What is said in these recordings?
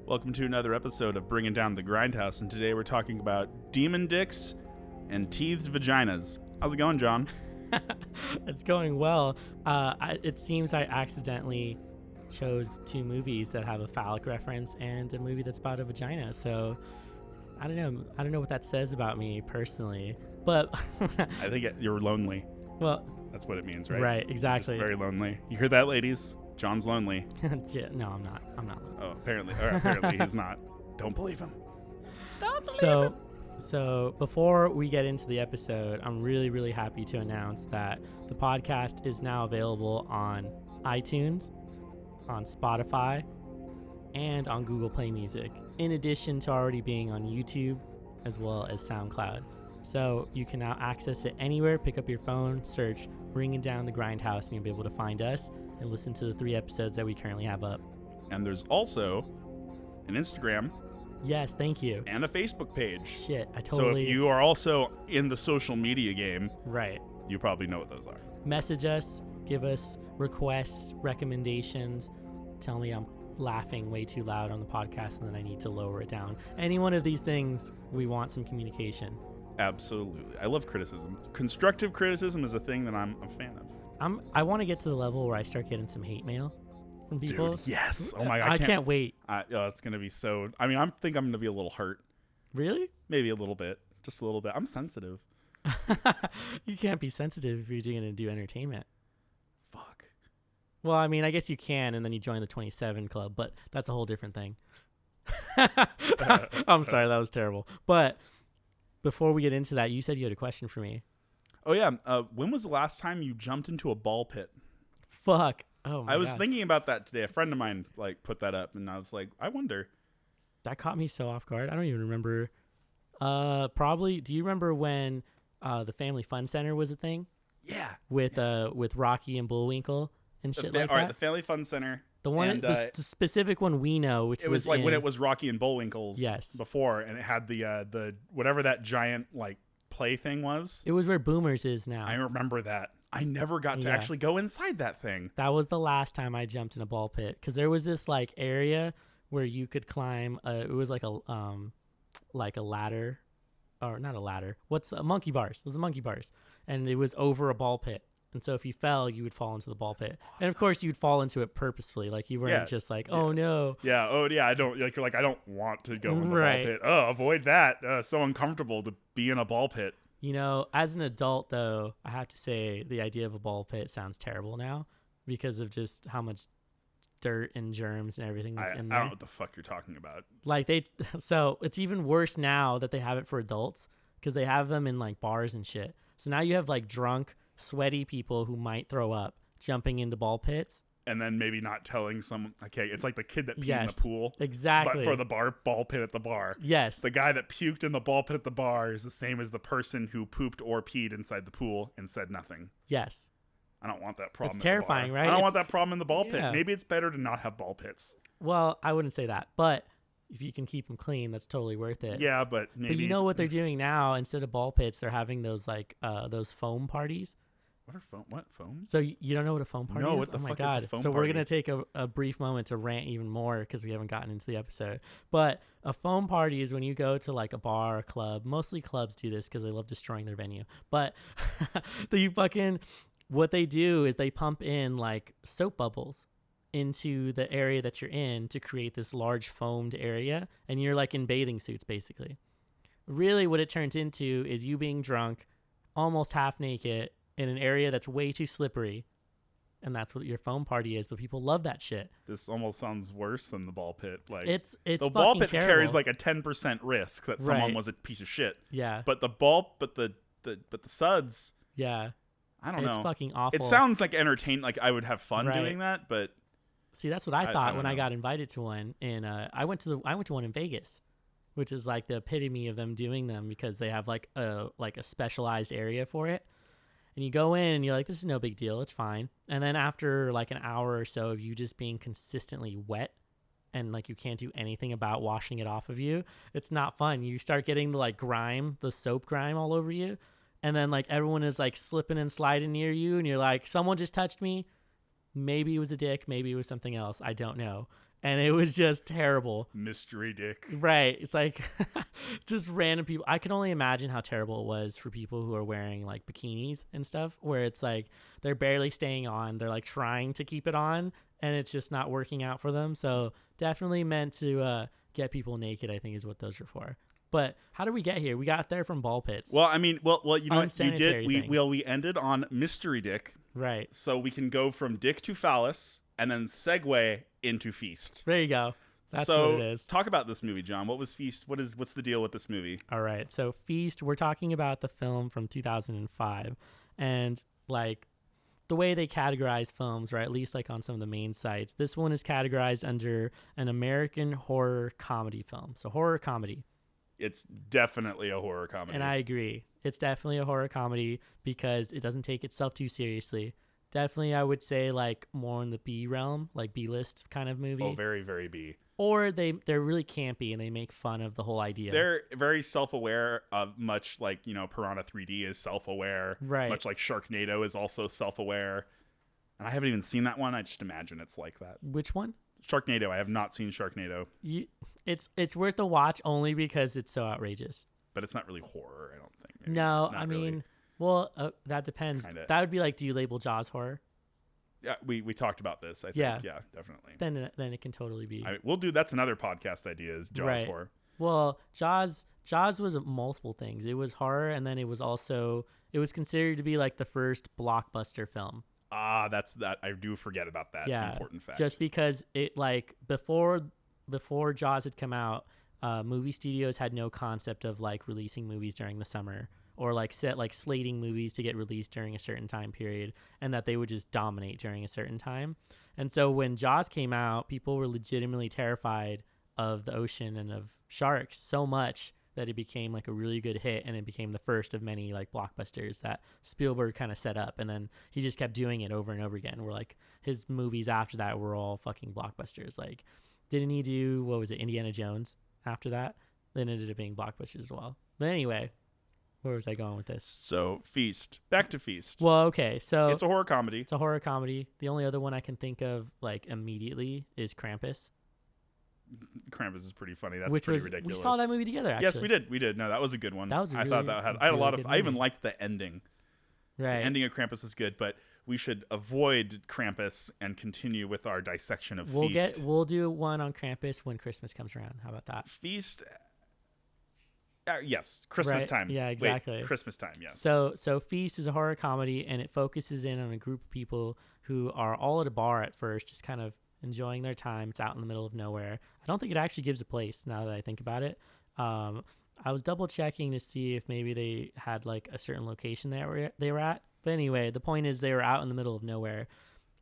Welcome to another episode of Bringing Down the Grindhouse, and today we're talking about demon dicks and teethed vaginas. How's it going, John? It's going well. It seems I accidentally chose two movies that have a phallic reference and a movie that's about a vagina. So I don't know what that says about me personally, but I think you're lonely. Well, that's what it means, right? Right, exactly. Just very lonely. You hear that, ladies? John's lonely. No, I'm not. Oh, apparently. Or apparently he's not. Don't believe him. So before we get into the episode, I'm really, really happy to announce that the podcast is now available on iTunes, on Spotify, and on Google Play Music, in addition to already being on YouTube as well as SoundCloud. So you can now access it anywhere. Pick up your phone, search Bringing Down the Grindhouse, and you'll be able to find us and listen to the 3 episodes that we currently have up. And there's also an Instagram. Yes, thank you. And a Facebook page. Shit, I totally... So if you are also in the social media game, right, you probably know what those are. Message us, give us requests, recommendations, tell me I'm laughing way too loud on the podcast and then I need to lower it down. Any one of these things, we want some communication. Absolutely. I love criticism. Constructive criticism is a thing that I'm a fan of. I want to get to the level where I start getting some hate mail from people. Dude, yes. Oh my God. I can't wait. It's going to be so... I mean, I think I'm going to be a little hurt. Really? Maybe a little bit. Just a little bit. I'm sensitive. You can't be sensitive if you're going to do entertainment. Fuck. Well, I mean, I guess you can, and then you join the 27 Club, but that's a whole different thing. I'm sorry, that was terrible. But before we get into that, you said you had a question for me. Oh, yeah. When was the last time you jumped into a ball pit? Fuck. Oh, my I was God. thinking about that today. A friend of mine put that up, and I was like, I wonder. That caught me so off guard. I don't even remember. Probably. Do you remember when the Family Fun Center was a thing? Yeah. With Rocky and Bullwinkle and shit like that? All right, the Family Fun Center. The one, and, the specific one we know, which it was like when it was Rocky and Bullwinkle's before, and it had the whatever that giant play thing was. It was where Boomers is now. I remember that. I never got to actually go inside that thing. That was the last time I jumped in a ball pit, because there was this area where you could climb. It was like a ladder, or not a ladder. What's monkey bars? It was the monkey bars, and it was over a ball pit. And so if you fell, you would fall into the ball pit. Awesome. And of course, you'd fall into it purposefully. Like you weren't just like, oh no. Yeah. Oh yeah. I don't like. You're like, I don't want to go in the ball pit. Oh, avoid that. So uncomfortable to be in a ball pit. You know, as an adult though, I have to say the idea of a ball pit sounds terrible now because of just how much dirt and germs and everything that's in there. I don't know what the fuck you're talking about. So it's even worse now that they have it for adults because they have them in bars and shit. So now you have drunk, sweaty people who might throw up jumping into ball pits. And then maybe not telling someone, okay, it's like the kid that peed in the pool. Exactly. But for the ball pit at the bar. Yes. The guy that puked in the ball pit at the bar is the same as the person who pooped or peed inside the pool and said nothing. Yes. I don't want that problem. It's terrifying, right? I don't want that problem in the ball pit. Maybe it's better to not have ball pits. Well, I wouldn't say that, but if you can keep them clean, that's totally worth it. Yeah, but maybe. But you know what they're doing now? Instead of ball pits, they're having those those foam parties. What foam? So you don't know what a foam party is? No, what the fuck is a foam So party? we're going to take a brief moment to rant even more because we haven't gotten into the episode. But a foam party is when you go to a bar or club. Mostly clubs do this because they love destroying their venue. But what they do is they pump in soap bubbles into the area that you're in to create this large foamed area. And you're in bathing suits basically. Really what it turns into is you being drunk, almost half naked, in an area that's way too slippery, and that's what your foam party is. But people love that shit. This almost sounds worse than the ball pit. It's the ball pit terrible. carries a 10% risk that someone was a piece of shit. Yeah. But the suds. Yeah. I don't know. It's fucking awful. It sounds entertaining. I would have fun doing that, but see, that's what I thought when I got invited to one. And I went to one in Vegas, which is the epitome of them doing them because they have a specialized area for it. And you go in and you're like, this is no big deal. It's fine. And then after an hour or so of you just being consistently wet and you can't do anything about washing it off of you, it's not fun. You start getting the grime, the soap grime all over you. And then everyone is slipping and sliding near you. And you're like, someone just touched me. Maybe it was a dick. Maybe it was something else. I don't know. and it was just terrible. Mystery dick. Right. It's like just random people. I can only imagine how terrible it was for people who are wearing like bikinis and stuff, where it's like they're barely staying on. They're like trying to keep it on, and it's just not working out for them. So definitely meant to get people naked, I think, is what those are for. But how did we get here? We got there from ball pits. Well, I mean, you know what you did? Things. We ended on mystery dick. Right. So we can go from dick to phallus and then segue into feast. There you go. That's so what it is. Talk about this movie, John. What was Feast? What's the deal with this movie? All right. So Feast, we're talking about the film from 2005. And like the way they categorize films, or at least like on some of the main sites, this one is categorized under an American horror comedy film. So horror comedy. It's definitely a horror comedy. And I agree. It's definitely a horror comedy because it doesn't take itself too seriously. Definitely, I would say like more in the B realm, like B-list kind of movie. Oh, very, very B. Or they're really campy and they make fun of the whole idea. They're very self-aware, much like, Piranha 3D is self-aware. Right. Much like Sharknado is also self-aware. And I haven't even seen that one. I just imagine it's like that. Which one? Sharknado. I have not seen Sharknado. It's worth a watch only because it's so outrageous. But it's not really horror, I don't think. Maybe. No, not I really. mean, well, that depends. Kinda. That would be like, do you label Jaws horror? Yeah, we talked about this, I think. Yeah. Yeah, definitely. Then it can totally be. That's another podcast idea is Jaws Right. horror. Well, Jaws was multiple things. It was horror, and then it was considered to be like the first blockbuster film. That's that. I do forget about that important fact. Just because it like before Jaws had come out, movie studios had no concept of like releasing movies during the summer or like slating movies to get released during a certain time period, and that they would just dominate during a certain time. And so when Jaws came out, people were legitimately terrified of the ocean and of sharks so much that it became like a really good hit, and it became the first of many like blockbusters that Spielberg kind of set up, and then he just kept doing it over and over again. Where like his movies after that were all fucking blockbusters. Like, didn't he do, what was it, Indiana Jones after that? Then it ended up being blockbusters as well. But anyway, where was I going with this? So Feast. Back to Feast. Well, okay, so it's a horror comedy. It's a horror comedy. The only other one I can think of like immediately is Krampus. Krampus is pretty funny. That's pretty ridiculous. We saw that movie together, actually. Yes, we did. We did. No, that was a good one. That was I thought that I had a lot of. I even liked the ending. Right. The ending of Krampus is good, but we should avoid Krampus and continue with our dissection of Feast. We'll do one on Krampus when Christmas comes around. How about that? Feast. Yes, Christmas time. Yeah, exactly. Wait, Christmas time. Yes. So Feast is a horror comedy, and it focuses in on a group of people who are all at a bar at first, just kind of enjoying their time. It's out in the middle of nowhere. I don't think it actually gives a place now that I think about it. I was double checking to see if maybe they had like a certain location they were at. But anyway, the point is they were out in the middle of nowhere,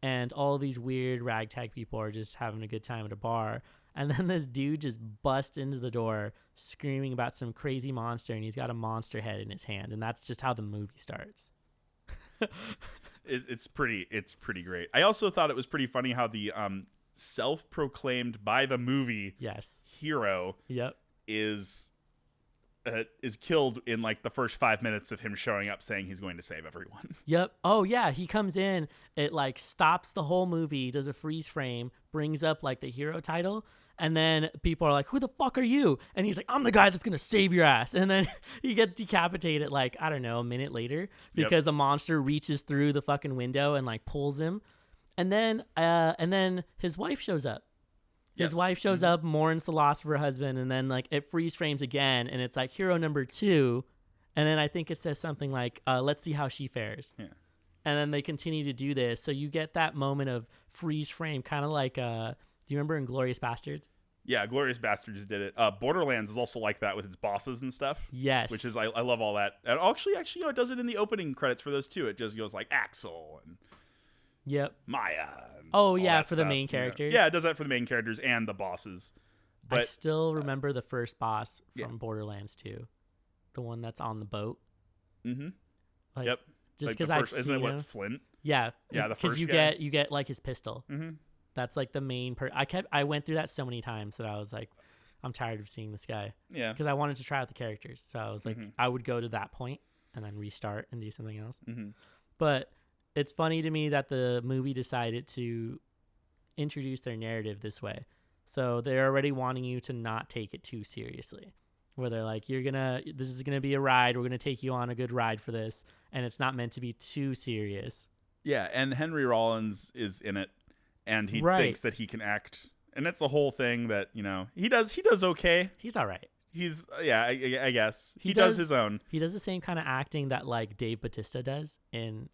and all of these weird ragtag people are just having a good time at a bar. And then this dude just busts into the door screaming about some crazy monster, and he's got a monster head in his hand, and that's just how the movie starts. It's pretty great. I also thought it was pretty funny how the self-proclaimed by the movie hero is killed in like the first 5 minutes of him showing up saying he's going to save everyone. Yep. Oh yeah, he comes in, it like stops the whole movie, does a freeze frame, brings up like the hero title, and then people are like, who the fuck are you? And he's like, I'm the guy that's gonna save your ass. And then he gets decapitated like, I don't know, a minute later because a monster reaches through the fucking window and like pulls him. And then his wife shows up. His wife shows up, mourns the loss of her husband, and then like it freeze frames again, and it's like hero number 2, and then I think it says something like, let's see how she fares. Yeah. And then they continue to do this, so you get that moment of freeze frame, kind of like, do you remember Inglourious Bastards? Yeah, Glorious Bastards did it. Borderlands is also like that with its bosses and stuff. Yes. Which is, I love all that. And actually, it does it in the opening credits for those too. It just goes like Axel and Maya. Oh yeah, for the main characters. Yeah, it does that for the main characters and the bosses. But I still remember the first boss from Borderlands 2, the one that's on the boat. Mm-hmm. Like, just because I've seen isn't it what Flint? Yeah, yeah. Because you get like his pistol. Mm-hmm. That's like the main. I went through that so many times that I was like, I'm tired of seeing this guy. Yeah. Because I wanted to try out the characters, so I was like, I would go to that point and then restart and do something else. Mm-hmm. But it's funny to me that the movie decided to introduce their narrative this way. So they're already wanting you to not take it too seriously. Where they're like, this is gonna be a ride. We're gonna take you on a good ride for this, and it's not meant to be too serious. Yeah, and Henry Rollins is in it, and he thinks that he can act, and it's a whole thing that he does. He does okay. He's all right. I guess he does his own. He does the same kind of acting that like Dave Bautista does in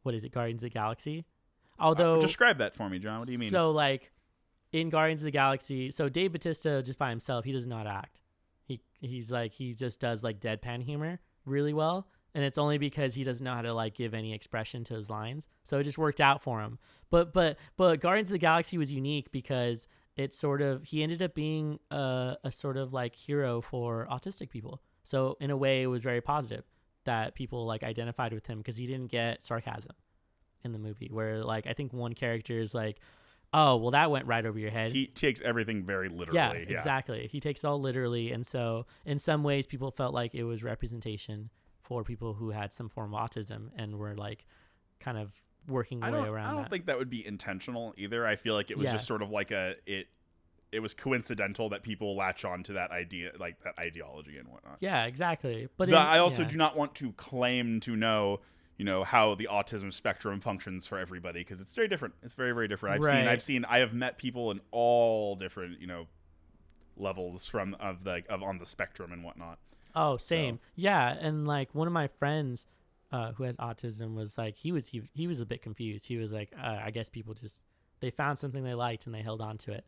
what is it, Guardians of the Galaxy? Although describe that for me, John. What do you mean? So like in Guardians of the Galaxy, so Dave Bautista just by himself, he does not act. He just does like deadpan humor really well, and it's only because he doesn't know how to like give any expression to his lines. So it just worked out for him. But Guardians of the Galaxy was unique because he ended up being a sort of like hero for autistic people. So in a way, it was very positive that people like identified with him because he didn't get sarcasm in the movie. Where like I think one character is like, "Oh, well, that went right over your head." He takes everything very literally. Yeah, exactly. He takes it all literally, and so in some ways, people felt like it was representation for people who had some form of autism and were like kind of working their way around. I don't think that would be intentional either. I feel like it was just sort of like it was coincidental that people latch on to that idea, like that ideology and whatnot. Yeah, exactly. But I also do not want to claim to know, how the autism spectrum functions for everybody, because it's very different. It's very, very different. I have met people in all different, levels on the spectrum and whatnot. Oh, same. So. Yeah, and like one of my friends who has autism was like he was a bit confused. He was like, I guess people they found something they liked and they held on to it.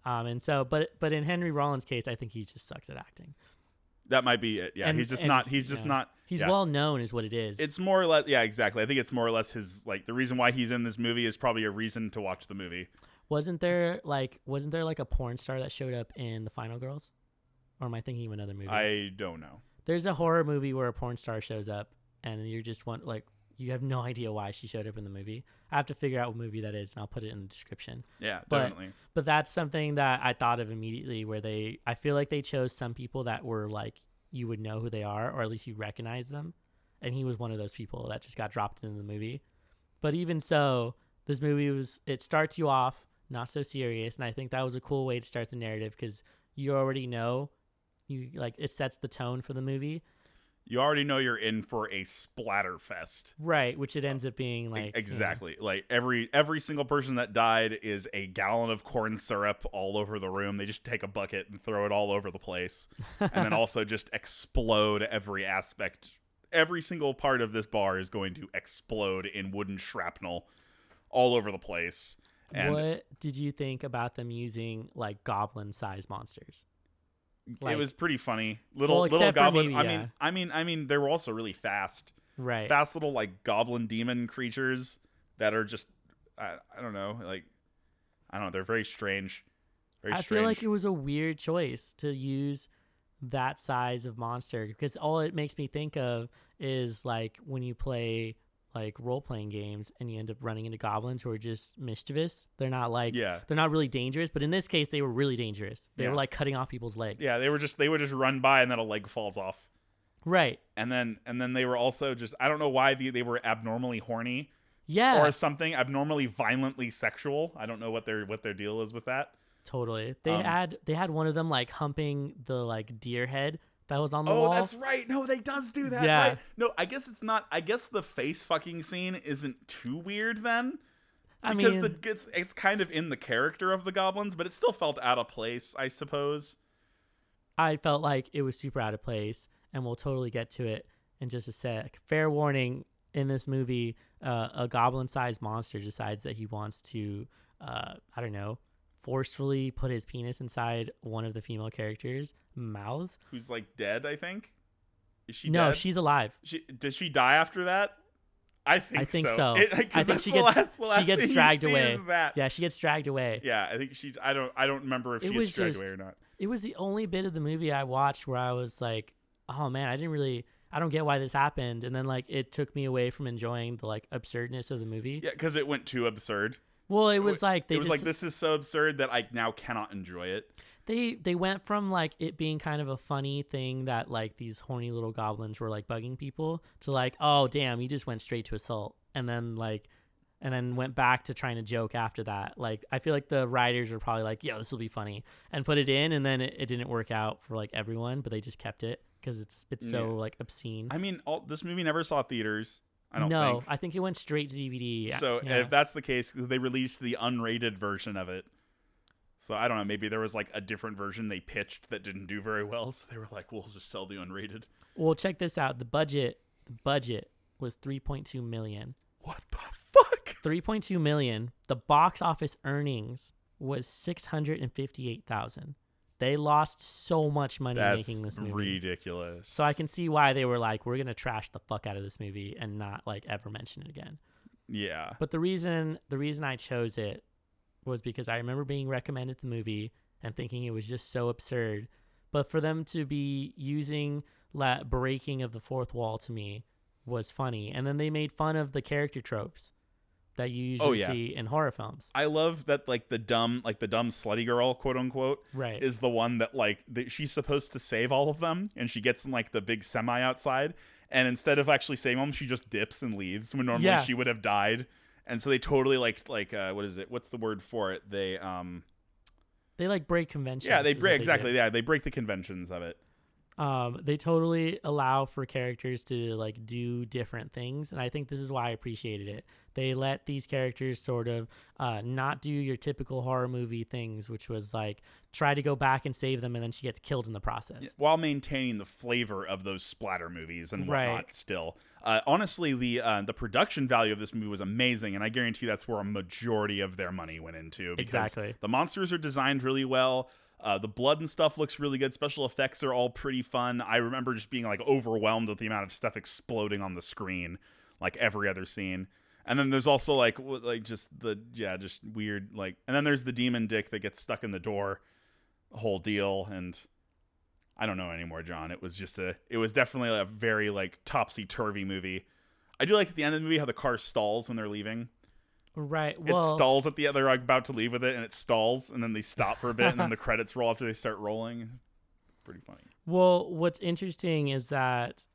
And so, but in Henry Rollins' case, I think he just sucks at acting. That might be it. Yeah, he's just not. He's well known, is what it is. It's more or less. Yeah, exactly. I think it's more or less his like the reason why he's in this movie is probably a reason to watch the movie. Wasn't there like a porn star that showed up in The Final Girls? Or am I thinking of another movie? I don't know. There's a horror movie where a porn star shows up, and you have no idea why she showed up in the movie. I have to figure out what movie that is, and I'll put it in the description. Yeah, definitely. But that's something that I thought of immediately, where I feel like they chose some people that were like, you would know who they are, or at least you recognize them. And he was one of those people that just got dropped into the movie. But even so, this movie it starts you off not so serious, and I think that was a cool way to start the narrative because you already know, it sets the tone for the movie. You already know you're in for a splatter fest. Right, which it ends up being like... Exactly. Like every single person that died is a gallon of corn syrup all over the room. They just take a bucket and throw it all over the place. And then also just explode every aspect. Every single part of this bar is going to explode in wooden shrapnel all over the place. And what did you think about them using like goblin-sized monsters? It was pretty funny. Little goblin. Maybe, I mean, they were also really fast. Right. Fast little like goblin demon creatures that are just, I don't know, they're very strange. I feel like it was a weird choice to use that size of monster because all it makes me think of is like when you play like role-playing games and you end up running into goblins who are just mischievous. They're not they're not really dangerous, but in this case they were really dangerous. They were like cutting off people's legs. Yeah, they would just run by and then a leg falls off. Right. And then they were also just, I don't know why they were abnormally horny. Yeah. Or something abnormally violently sexual. I don't know what their deal is with that. Totally. They had one of them like humping the like deer head that was on the wall. Oh, that's right. No, they does do that. Yeah. Right. No, I guess it's not. I guess the face fucking scene isn't too weird then. Because it's kind of in the character of the goblins, but it still felt out of place, I suppose. I felt like it was super out of place, and we'll totally get to it in just a sec. Fair warning, in this movie, a goblin-sized monster decides that he wants to, forcefully put his penis inside one of the female characters' mouths. Who's like dead, I think? Is she dead? No, she's alive. Does she die after that? I think so. I think she gets dragged away. Yeah, she gets dragged away. Yeah, I think I don't remember if she gets dragged away or not. It was the only bit of the movie I watched where I was like, oh man, I don't get why this happened. And then like it took me away from enjoying the like absurdness of the movie. Yeah, because it went too absurd. Well, it was like this is so absurd that I now cannot enjoy it. They went from like it being kind of a funny thing that like these horny little goblins were like bugging people to like, oh damn, you just went straight to assault. And then like and then went back to trying to joke after that. Like, I feel like the writers were probably like, yo, this will be funny, and put it in, and then it didn't work out for like everyone, but they just kept it because it's so like obscene. I mean, this movie never saw theaters. I don't think. I think it went straight to DVD. So if that's the case, they released the unrated version of it. So I don't know, maybe there was like a different version they pitched that didn't do very well, so they were like, we'll just sell the unrated. Well, check this out. The budget was $3.2 million. What the fuck? $3.2 million. The box office earnings was $658,000. They lost so much money making this movie. That's ridiculous. So I can see why they were like, we're gonna trash the fuck out of this movie and not like ever mention it again. Yeah. But the reason I chose it was because I remember being recommended the movie and thinking it was just so absurd. But for them to be using breaking of the fourth wall to me was funny. And then they made fun of the character tropes that you usually see in horror films. I love that like the dumb slutty girl, quote unquote, right, is the one that like she's supposed to save all of them, and she gets in like the big semi outside, and instead of actually saving them, she just dips and leaves when normally she would have died. And so they totally like what is it? What's the word for it? They like break conventions. Yeah, they break exactly. Yeah, they break the conventions of it. They totally allow for characters to like do different things, and I think this is why I appreciated it. They let these characters sort of not do your typical horror movie things, which was like try to go back and save them, and then she gets killed in the process. While maintaining the flavor of those splatter movies and whatnot still. Honestly, the production value of this movie was amazing, and I guarantee that's where a majority of their money went into. Because the monsters are designed really well. The blood and stuff looks really good. Special effects are all pretty fun. I remember just being like overwhelmed with the amount of stuff exploding on the screen, like every other scene. And then there's also like just weird like. And then there's the demon dick that gets stuck in the door, whole deal. And I don't know anymore, John. It was definitely a very like topsy turvy movie. I do like at the end of the movie how the car stalls when they're leaving. Right. Well, it stalls at the they're like about to leave with it, and it stalls, and then they stop for a bit, and then the credits roll after they start rolling. Pretty funny. Well, what's interesting is that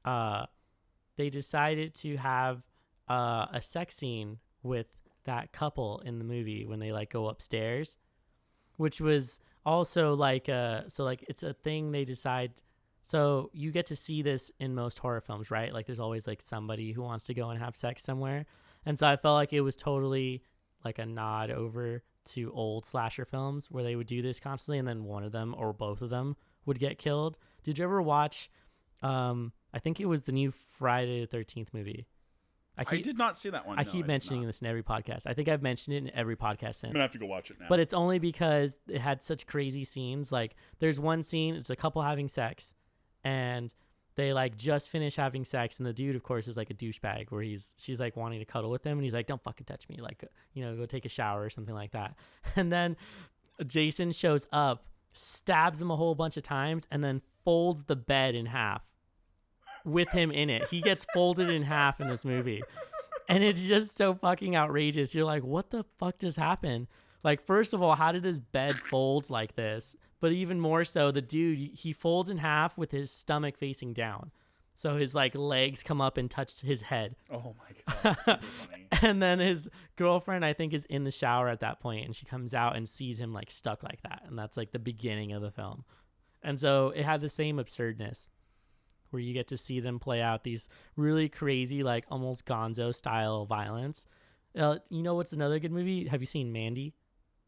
they decided to have a sex scene with that couple in the movie when they like go upstairs, which was also like it's a thing they decide. So you get to see this in most horror films, right? Like there's always like somebody who wants to go and have sex somewhere. And so I felt like it was totally like a nod over to old slasher films where they would do this constantly, and then one of them or both of them would get killed. Did you ever watch, I think it was the new Friday the 13th movie? I did not see that one. I keep mentioning this in every podcast. I think I've mentioned it in every podcast since. I'm going to have to go watch it now. But it's only because it had such crazy scenes. Like there's one scene, it's a couple having sex, and they like just finish having sex, and the dude of course is like a douchebag where she's like wanting to cuddle with him, and he's like, don't fucking touch me, like, go take a shower or something like that. And then Jason shows up, stabs him a whole bunch of times, and then folds the bed in half with him in it. He gets folded in half in this movie, and it's just so fucking outrageous. You're like, what the fuck just happened? Like, first of all, how did this bed fold like this? But even more so, the dude, he folds in half with his stomach facing down. So his like legs come up and touch his head. Oh my God. That's super funny. And then his girlfriend, I think, is in the shower at that point, and she comes out and sees him like stuck like that. And that's like the beginning of the film. And so it had the same absurdness where you get to see them play out these really crazy, like almost Gonzo style violence. You know what's another good movie? Have you seen Mandy?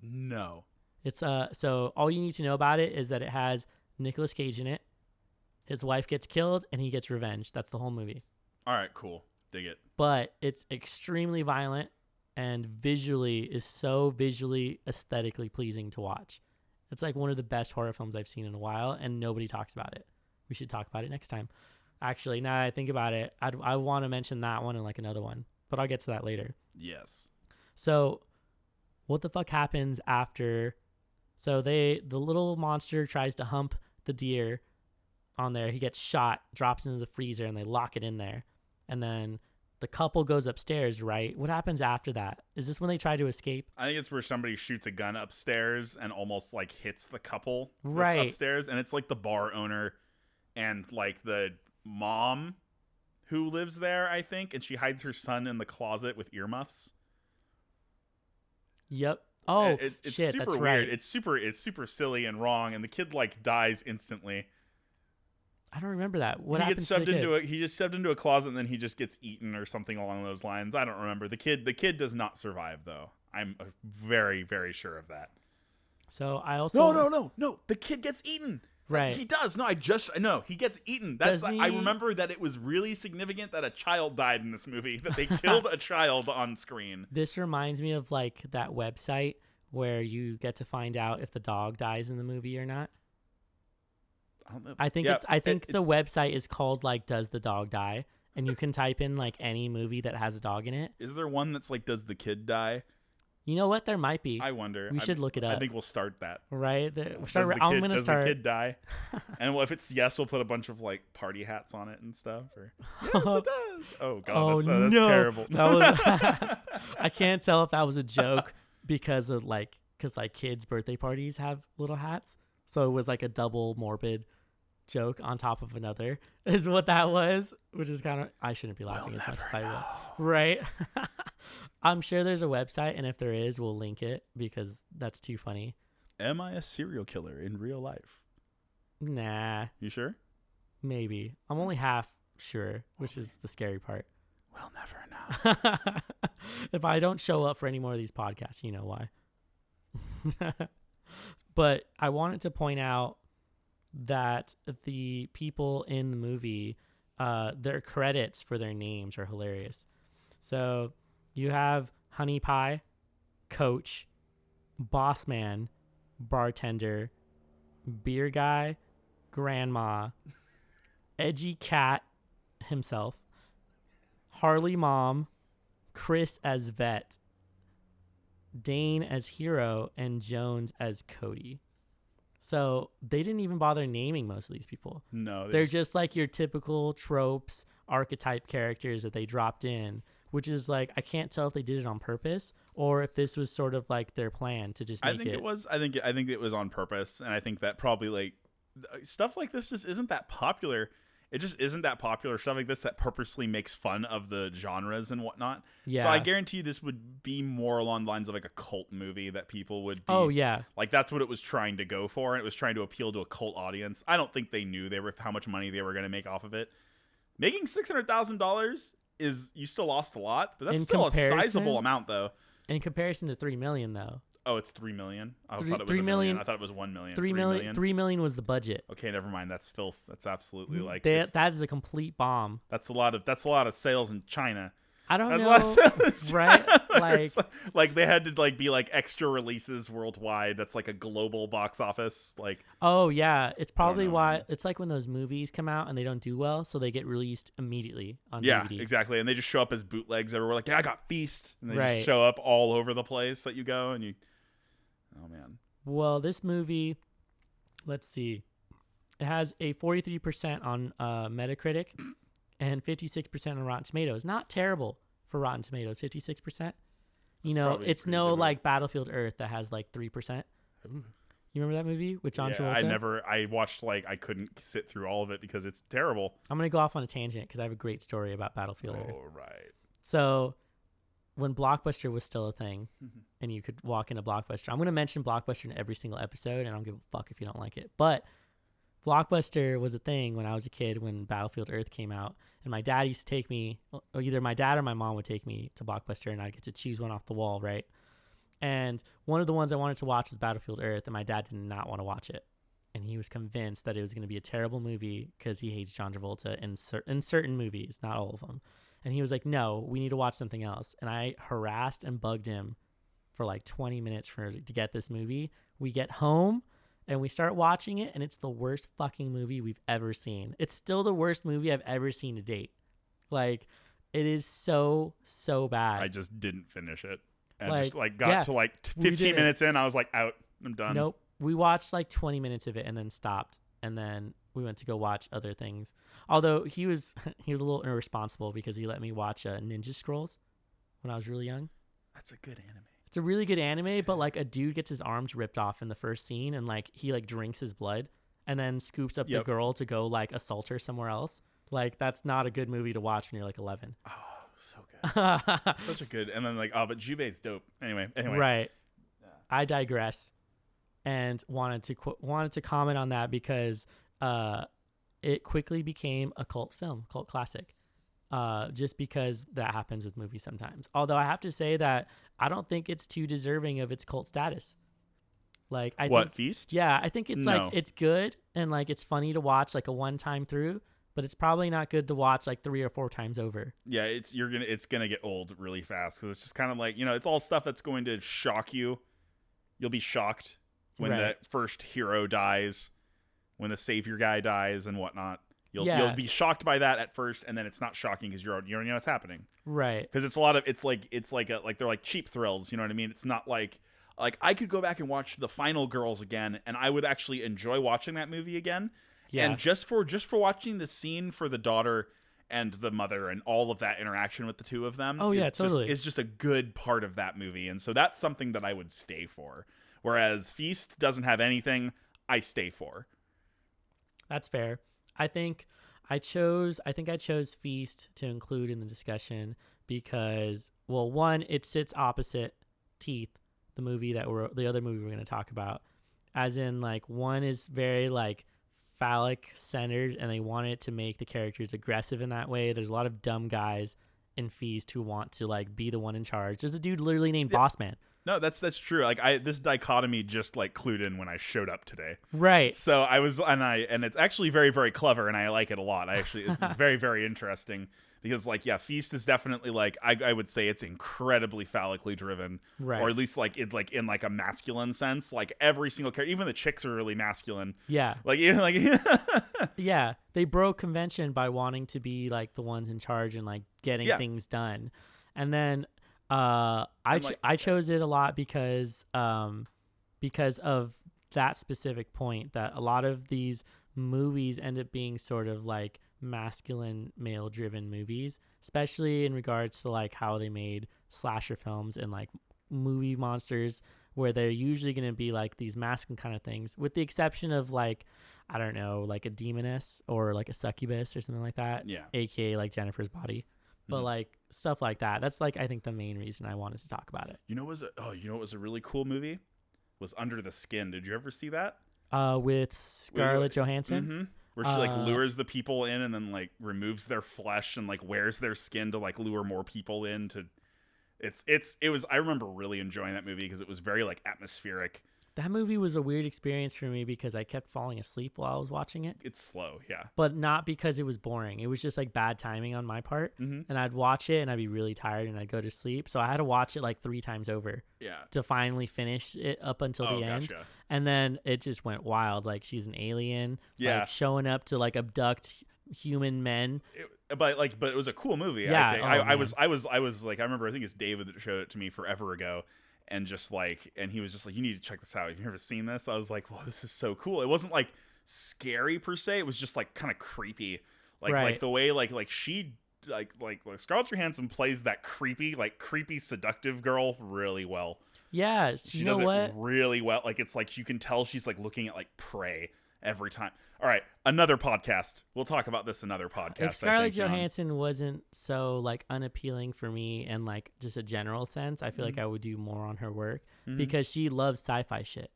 No. It's so all you need to know about it is that it has Nicolas Cage in it. His wife gets killed and he gets revenge. That's the whole movie. All right, cool. Dig it. But it's extremely violent and visually aesthetically pleasing to watch. It's like one of the best horror films I've seen in a while, and nobody talks about it. We should talk about it next time. Actually, now that I think about it, I want to mention that one and like another one, but I'll get to that later. Yes. So what the fuck happens after? So the little monster tries to hump the deer on there. He gets shot, drops into the freezer, and they lock it in there. And then the couple goes upstairs, right? What happens after that? Is this when they try to escape? I think it's where somebody shoots a gun upstairs and almost like hits the couple right upstairs. And it's like the bar owner and like the mom who lives there, I think. And she hides her son in the closet with earmuffs. Yep. Oh, it's shit, super that's weird. right. It's super silly and wrong, and the kid like dies instantly. I don't remember that. What happens to the kid? He just shoved into a closet and then he just gets eaten or something along those lines. I don't remember. The kid does not survive though. I'm very, very sure of that. So I also No. The kid gets eaten. Right. He does. No, he gets eaten. I remember that it was really significant that a child died in this movie, that they killed a child on screen. This reminds me of like that website where you get to find out if the dog dies in the movie or not. I don't know. I think the website is called like Does the Dog Die? And you can type in like any movie that has a dog in it. Is there one that's like Does the Kid Die? You know what? There might be. I wonder. We should look it up. I think we'll start that. Right? Does the kid die? And if it's yes, we'll put a bunch of like party hats on it and stuff. Or, yes, it does. Oh god, that's terrible. That was, I can't tell if that was a joke because kids' birthday parties have little hats, so it was like a double morbid joke on top of another is what that was, which is kind of, I shouldn't be laughing as much as I will. Right? I'm sure there's a website, and if there is, we'll link it because that's too funny. Am I a serial killer in real life? Nah. You sure? Maybe. I'm only half sure, which is the scary part. We'll never know. If I don't show up for any more of these podcasts, you know why. But I wanted to point out that the people in the movie, their credits for their names are hilarious. So you have Honey Pie, Coach, Boss Man, Bartender, Beer Guy, Grandma, Edgy Cat himself, Harley Mom, Chris as Vet, Dane as Hero, and Jones as Cody. So they didn't even bother naming most of these people. No. They're just like your typical tropes, archetype characters that they dropped in, which is like, I can't tell if they did it on purpose or if this was sort of like their plan to just make it. I think it was on purpose, and I think that probably like stuff like this just isn't that popular. It just isn't that popular. Stuff like this that purposely makes fun of the genres and whatnot. Yeah. So I guarantee you this would be more along the lines of like a cult movie that people would be. Oh, yeah. Like that's what it was trying to go for. And it was trying to appeal to a cult audience. I don't think they knew how much money they were going to make off of it. Making $600,000 is, you still lost a lot, but that's still a sizable amount though. In comparison to $3 million though. Oh, it's $3 million. I thought it was $1 million. I thought it was $1 million. $3 million was the budget. Okay, never mind. That's filth. That's absolutely like that is a complete bomb. That's a lot of sales in China. I don't know, right? Like they had to like be like extra releases worldwide. That's like a global box office. Like, oh yeah, it's probably why it's like when those movies come out and they don't do well, so they get released immediately on DVD. Yeah, exactly. And they just show up as bootlegs everywhere. Like, yeah, I got Feast, and they just show up all over the place that you go and you. Oh man. Well, this movie, let's see, it has a 43% on Metacritic. And 56% on Rotten Tomatoes. Not terrible for Rotten Tomatoes, 56%. You know, it's no like Battlefield Earth that has like 3%. Ooh. You remember that movie with John Travolta? I watched I couldn't sit through all of it because it's terrible. I'm going to go off on a tangent because I have a great story about Battlefield Earth. Oh, right. So when Blockbuster was still a thing and you could walk into Blockbuster, I'm going to mention Blockbuster in every single episode and I don't give a fuck if you don't like it. But Blockbuster was a thing when I was a kid when Battlefield Earth came out. And my dad used to take me, or either my dad or my mom would take me to Blockbuster and I'd get to choose one off the wall, right? And one of the ones I wanted to watch was Battlefield Earth, and my dad did not want to watch it. And he was convinced that it was going to be a terrible movie because he hates John Travolta in certain movies, not all of them. And he was like, no, we need to watch something else. And I harassed and bugged him for like 20 minutes to get this movie. We get home. And we start watching it, and it's the worst fucking movie we've ever seen. It's still the worst movie I've ever seen to date. Like, it is so bad. I just didn't finish it. And got to 15 minutes in, I was like, out. I'm done. Nope. We watched like 20 minutes of it and then stopped. And then we went to go watch other things. Although he was a little irresponsible because he let me watch Ninja Scrolls when I was really young. That's a good anime. It's a really good anime, but like a dude gets his arms ripped off in the first scene and like he like drinks his blood and then scoops up the girl to go like assault her somewhere else. Like that's not a good movie to watch when you're like 11. Oh, so good. Such a good. And then like, but Jubei's dope. Anyway. Right. I digress, and wanted to comment on that because it quickly became a cult classic. Just because that happens with movies sometimes. Although I have to say that I don't think it's too deserving of its cult status. Like I think, Feast? Yeah, I think it's like it's good and like it's funny to watch like a one-time through, but it's probably not good to watch like 3 or 4 times over. Yeah, it's gonna get old really fast because it's just kind of like, it's all stuff that's going to shock you. You'll be shocked when the first hero dies, when the savior guy dies and whatnot. You'll be shocked by that at first, and then it's not shocking because you already know what's happening. Right. Because it's like they're like cheap thrills. You know what I mean? It's not like I could go back and watch The Final Girls again, and I would actually enjoy watching that movie again. Yeah. And just for watching the scene for the daughter and the mother and all of that interaction with the two of them. Oh yeah, totally. Is just a good part of that movie, and so that's something that I would stay for. Whereas Feast doesn't have anything I stay for. That's fair. I think I chose Feast to include in the discussion because, well, one, it sits opposite Teeth, the other movie we're going to talk about, as in like one is very like phallic centered and they wanted to make the characters aggressive in that way. There's a lot of dumb guys in Feast who want to like be the one in charge. There's a dude literally named Bossman. No, that's true. Like this dichotomy just like clued in when I showed up today. Right. So I was, and it's actually very, very clever, and I like it a lot. It's very, very interesting because like, yeah, Feast is definitely like, I would say it's incredibly phallically driven, right? Or at least like it like in like a masculine sense. Like every single character, even the chicks are really masculine. Yeah. Like even like yeah, they broke convention by wanting to be like the ones in charge and like getting things done, and then. I chose it a lot because of that specific point that a lot of these movies end up being sort of like masculine male driven movies, especially in regards to like how they made slasher films and like movie monsters where they're usually going to be like these masculine kind of things, with the exception of like, I don't know, like a demoness or like a succubus or something like that. Yeah. AKA like Jennifer's Body. But like stuff like that. That's like I think the main reason I wanted to talk about it. You know what was a really cool movie? Was Under the Skin. Did you ever see that? With Scarlett Johansson? Mm-hmm. Where she like lures the people in and then like removes their flesh and like wears their skin to like lure more people in to I remember really enjoying that movie because it was very like atmospheric. That movie was a weird experience for me because I kept falling asleep while I was watching it. It's slow, yeah. But not because it was boring. It was just like bad timing on my part. Mm-hmm. And I'd watch it and I'd be really tired and I'd go to sleep. So I had to watch it like 3 times over. Yeah. To finally finish it up until the end. Gotcha. And then it just went wild. Like she's an alien. Yeah. Like showing up to like abduct human men. But it was a cool movie. Yeah. I was like, I remember, I think it's David that showed it to me forever ago. And just like, and he was just like, you need to check this out. Have you ever seen this? I was like, well, this is so cool. It wasn't like scary per se. It was just like kind of creepy. Like the way like she like Scarlett Johansson plays that creepy seductive girl really well. Yeah. She does it really well. Like it's like you can tell she's like looking at like prey every time. All right, another podcast. We'll talk about this another podcast. If Scarlett Johansson wasn't so like unappealing for me in like just a general sense, I feel like I would do more on her work because she loves sci-fi shit.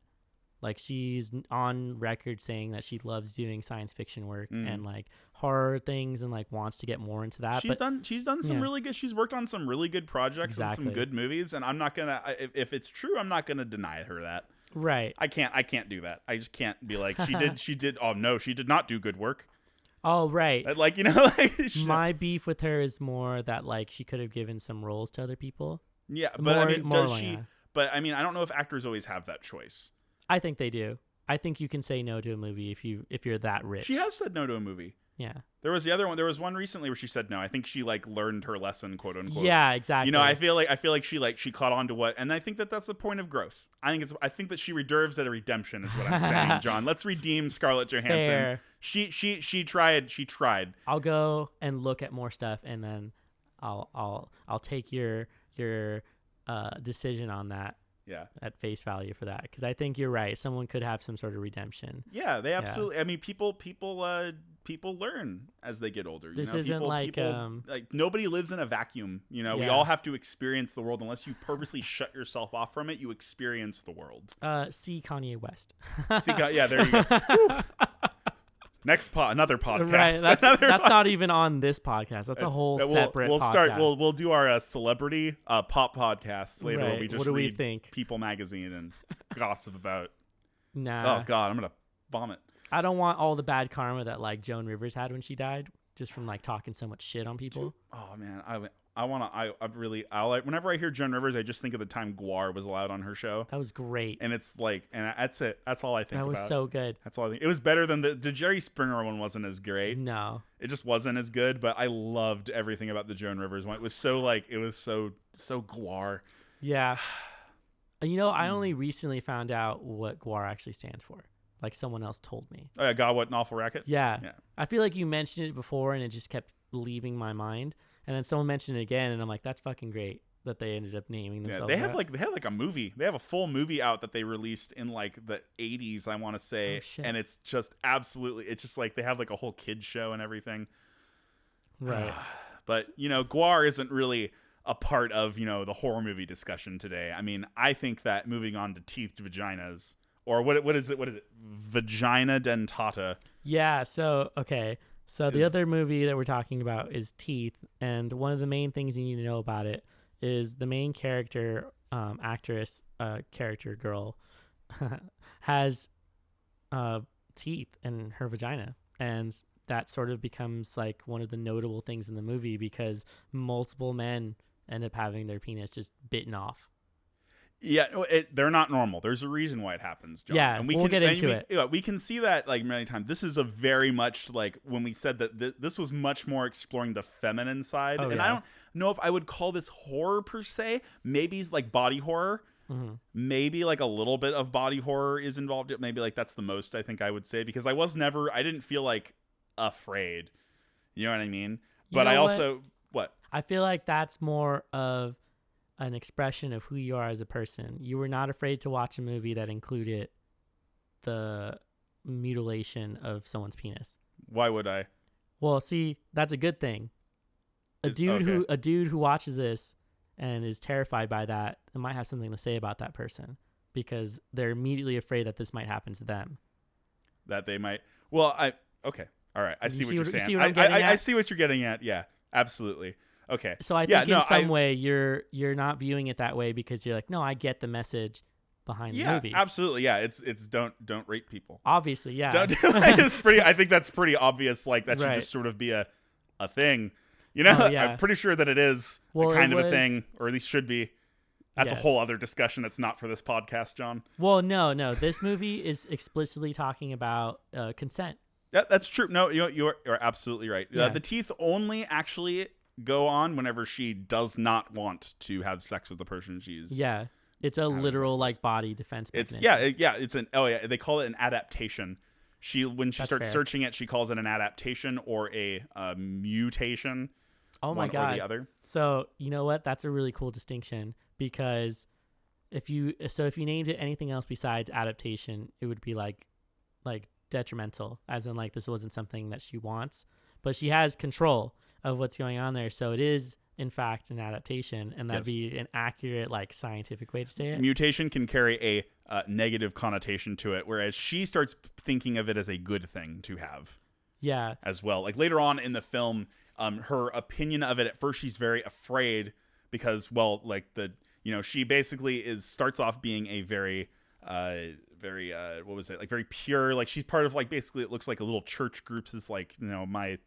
Like she's on record saying that she loves doing science fiction work and like horror things and like wants to get more into that. She's done some really good. She's worked on some really good projects and some good movies. And I'm not gonna if it's true, I'm not gonna deny her that. Right. I can't do that. I just can't be like she did. Oh no, she did not do good work. Oh right. Like like my beef with her is more that like she could have given some roles to other people. Yeah, but I mean, does she? But I mean, I don't know if actors always have that choice. I think they do. I think you can say no to a movie if you're that rich. She has said no to a movie. Yeah. There was the other one. There was one recently where she said no. I think she like learned her lesson, quote unquote. Yeah, exactly. You know, I feel like she caught on to what, and I think that's the point of growth. I think that she deserves a redemption, is what I'm saying, John. Let's redeem Scarlett Johansson. Fair. She tried. I'll go and look at more stuff, and then I'll take your decision on that at face value for that, because I think you're right. Someone could have some sort of redemption. Yeah, they absolutely. I mean, people learn as they get older. This isn't like nobody lives in a vacuum. You know, we all have to experience the world. Unless you purposely shut yourself off from it, you experience the world. See Kanye West. Yeah, there you go. Next another podcast. Right, that's not even on this podcast. That's a whole separate podcast. We'll do our celebrity pop podcasts later. Right. Where we just read People magazine and gossip about. Nah. Oh God, I'm gonna vomit. I don't want all the bad karma that like Joan Rivers had when she died, just from like talking so much shit on people. Oh man, whenever I hear Joan Rivers, I just think of the time Gwar was allowed on her show. That was great. And it's like, and that's it. That's all I think about. That was so good. That's all I think. It was better than the Jerry Springer one. Wasn't as great. No. It just wasn't as good, but I loved everything about the Joan Rivers one. It was so Gwar. Yeah. You know, I only recently found out what Gwar actually stands for. Like someone else told me. Oh yeah, God, what an awful racket. Yeah. I feel like you mentioned it before and it just kept leaving my mind. And then someone mentioned it again, and I'm like, that's fucking great that they ended up naming themselves. Yeah, they have like a movie. They have a full movie out that they released in like the 80s, I want to say. Oh, and it's just absolutely, it's just like they have like a whole kids show and everything. Right. But, you know, Gwar isn't really a part of, you know, the horror movie discussion today. I mean, I think that moving on to teethed vaginas, or what is it? Vagina Dentata. Yeah, so, okay. So the other movie that we're talking about is Teeth, and one of the main things you need to know about it is the main character, character girl, has teeth in her vagina, and that sort of becomes like one of the notable things in the movie because multiple men end up having their penis just bitten off. Yeah, they're not normal. There's a reason why it happens, John. Yeah, and we'll get into it. Yeah, we can see that like many times. This is a very much like when we said that this was much more exploring the feminine side. I don't know if I would call this horror per se. Maybe it's like body horror. Mm-hmm. Maybe like a little bit of body horror is involved. Maybe like that's the most I think I would say because I didn't feel like afraid. You know what I mean? But I also what? I feel like that's more of an expression of who you are as a person. You were not afraid to watch a movie that included the mutilation of someone's penis. Why would I? Well, see, that's a good thing. A dude who watches this and is terrified by that, it might have something to say about that person because they're immediately afraid that this might happen to them. That they might. Well, okay. All right. I see what you're saying. I see what you're getting at. Yeah, absolutely. Okay. So I think in some way you're not viewing it that way because you're like, no, I get the message behind the movie. Yeah, absolutely. Yeah, it's don't rape people. Obviously, yeah. It's pretty. I think that's pretty obvious. Like that should just sort of be a thing. You know, I'm pretty sure that it is kind of a thing, or at least should be. That's a whole other discussion. That's not for this podcast, John. Well, no. This movie is explicitly talking about consent. Yeah, that's true. No, you're absolutely right. Yeah. The teeth only actually go on whenever she does not want to have sex with the person she's it's a literal like body defense mechanism. They call it an adaptation. When she starts searching it, she calls it an adaptation or a mutation. Oh my god. Or the other. So you know what, that's a really cool distinction because if you named it anything else besides adaptation, it would be like detrimental, as in like this wasn't something that she wants, but she has control of what's going on there. So it is, in fact, an adaptation, and that'd be an accurate, like, scientific way to say it. Mutation can carry a negative connotation to it, whereas she starts thinking of it as a good thing to have. Yeah. As well. Like, later on in the film, her opinion of it, at first she's very afraid because, she basically starts off being a very very pure, like she's part of like basically it looks like a little church groups is like, you know, I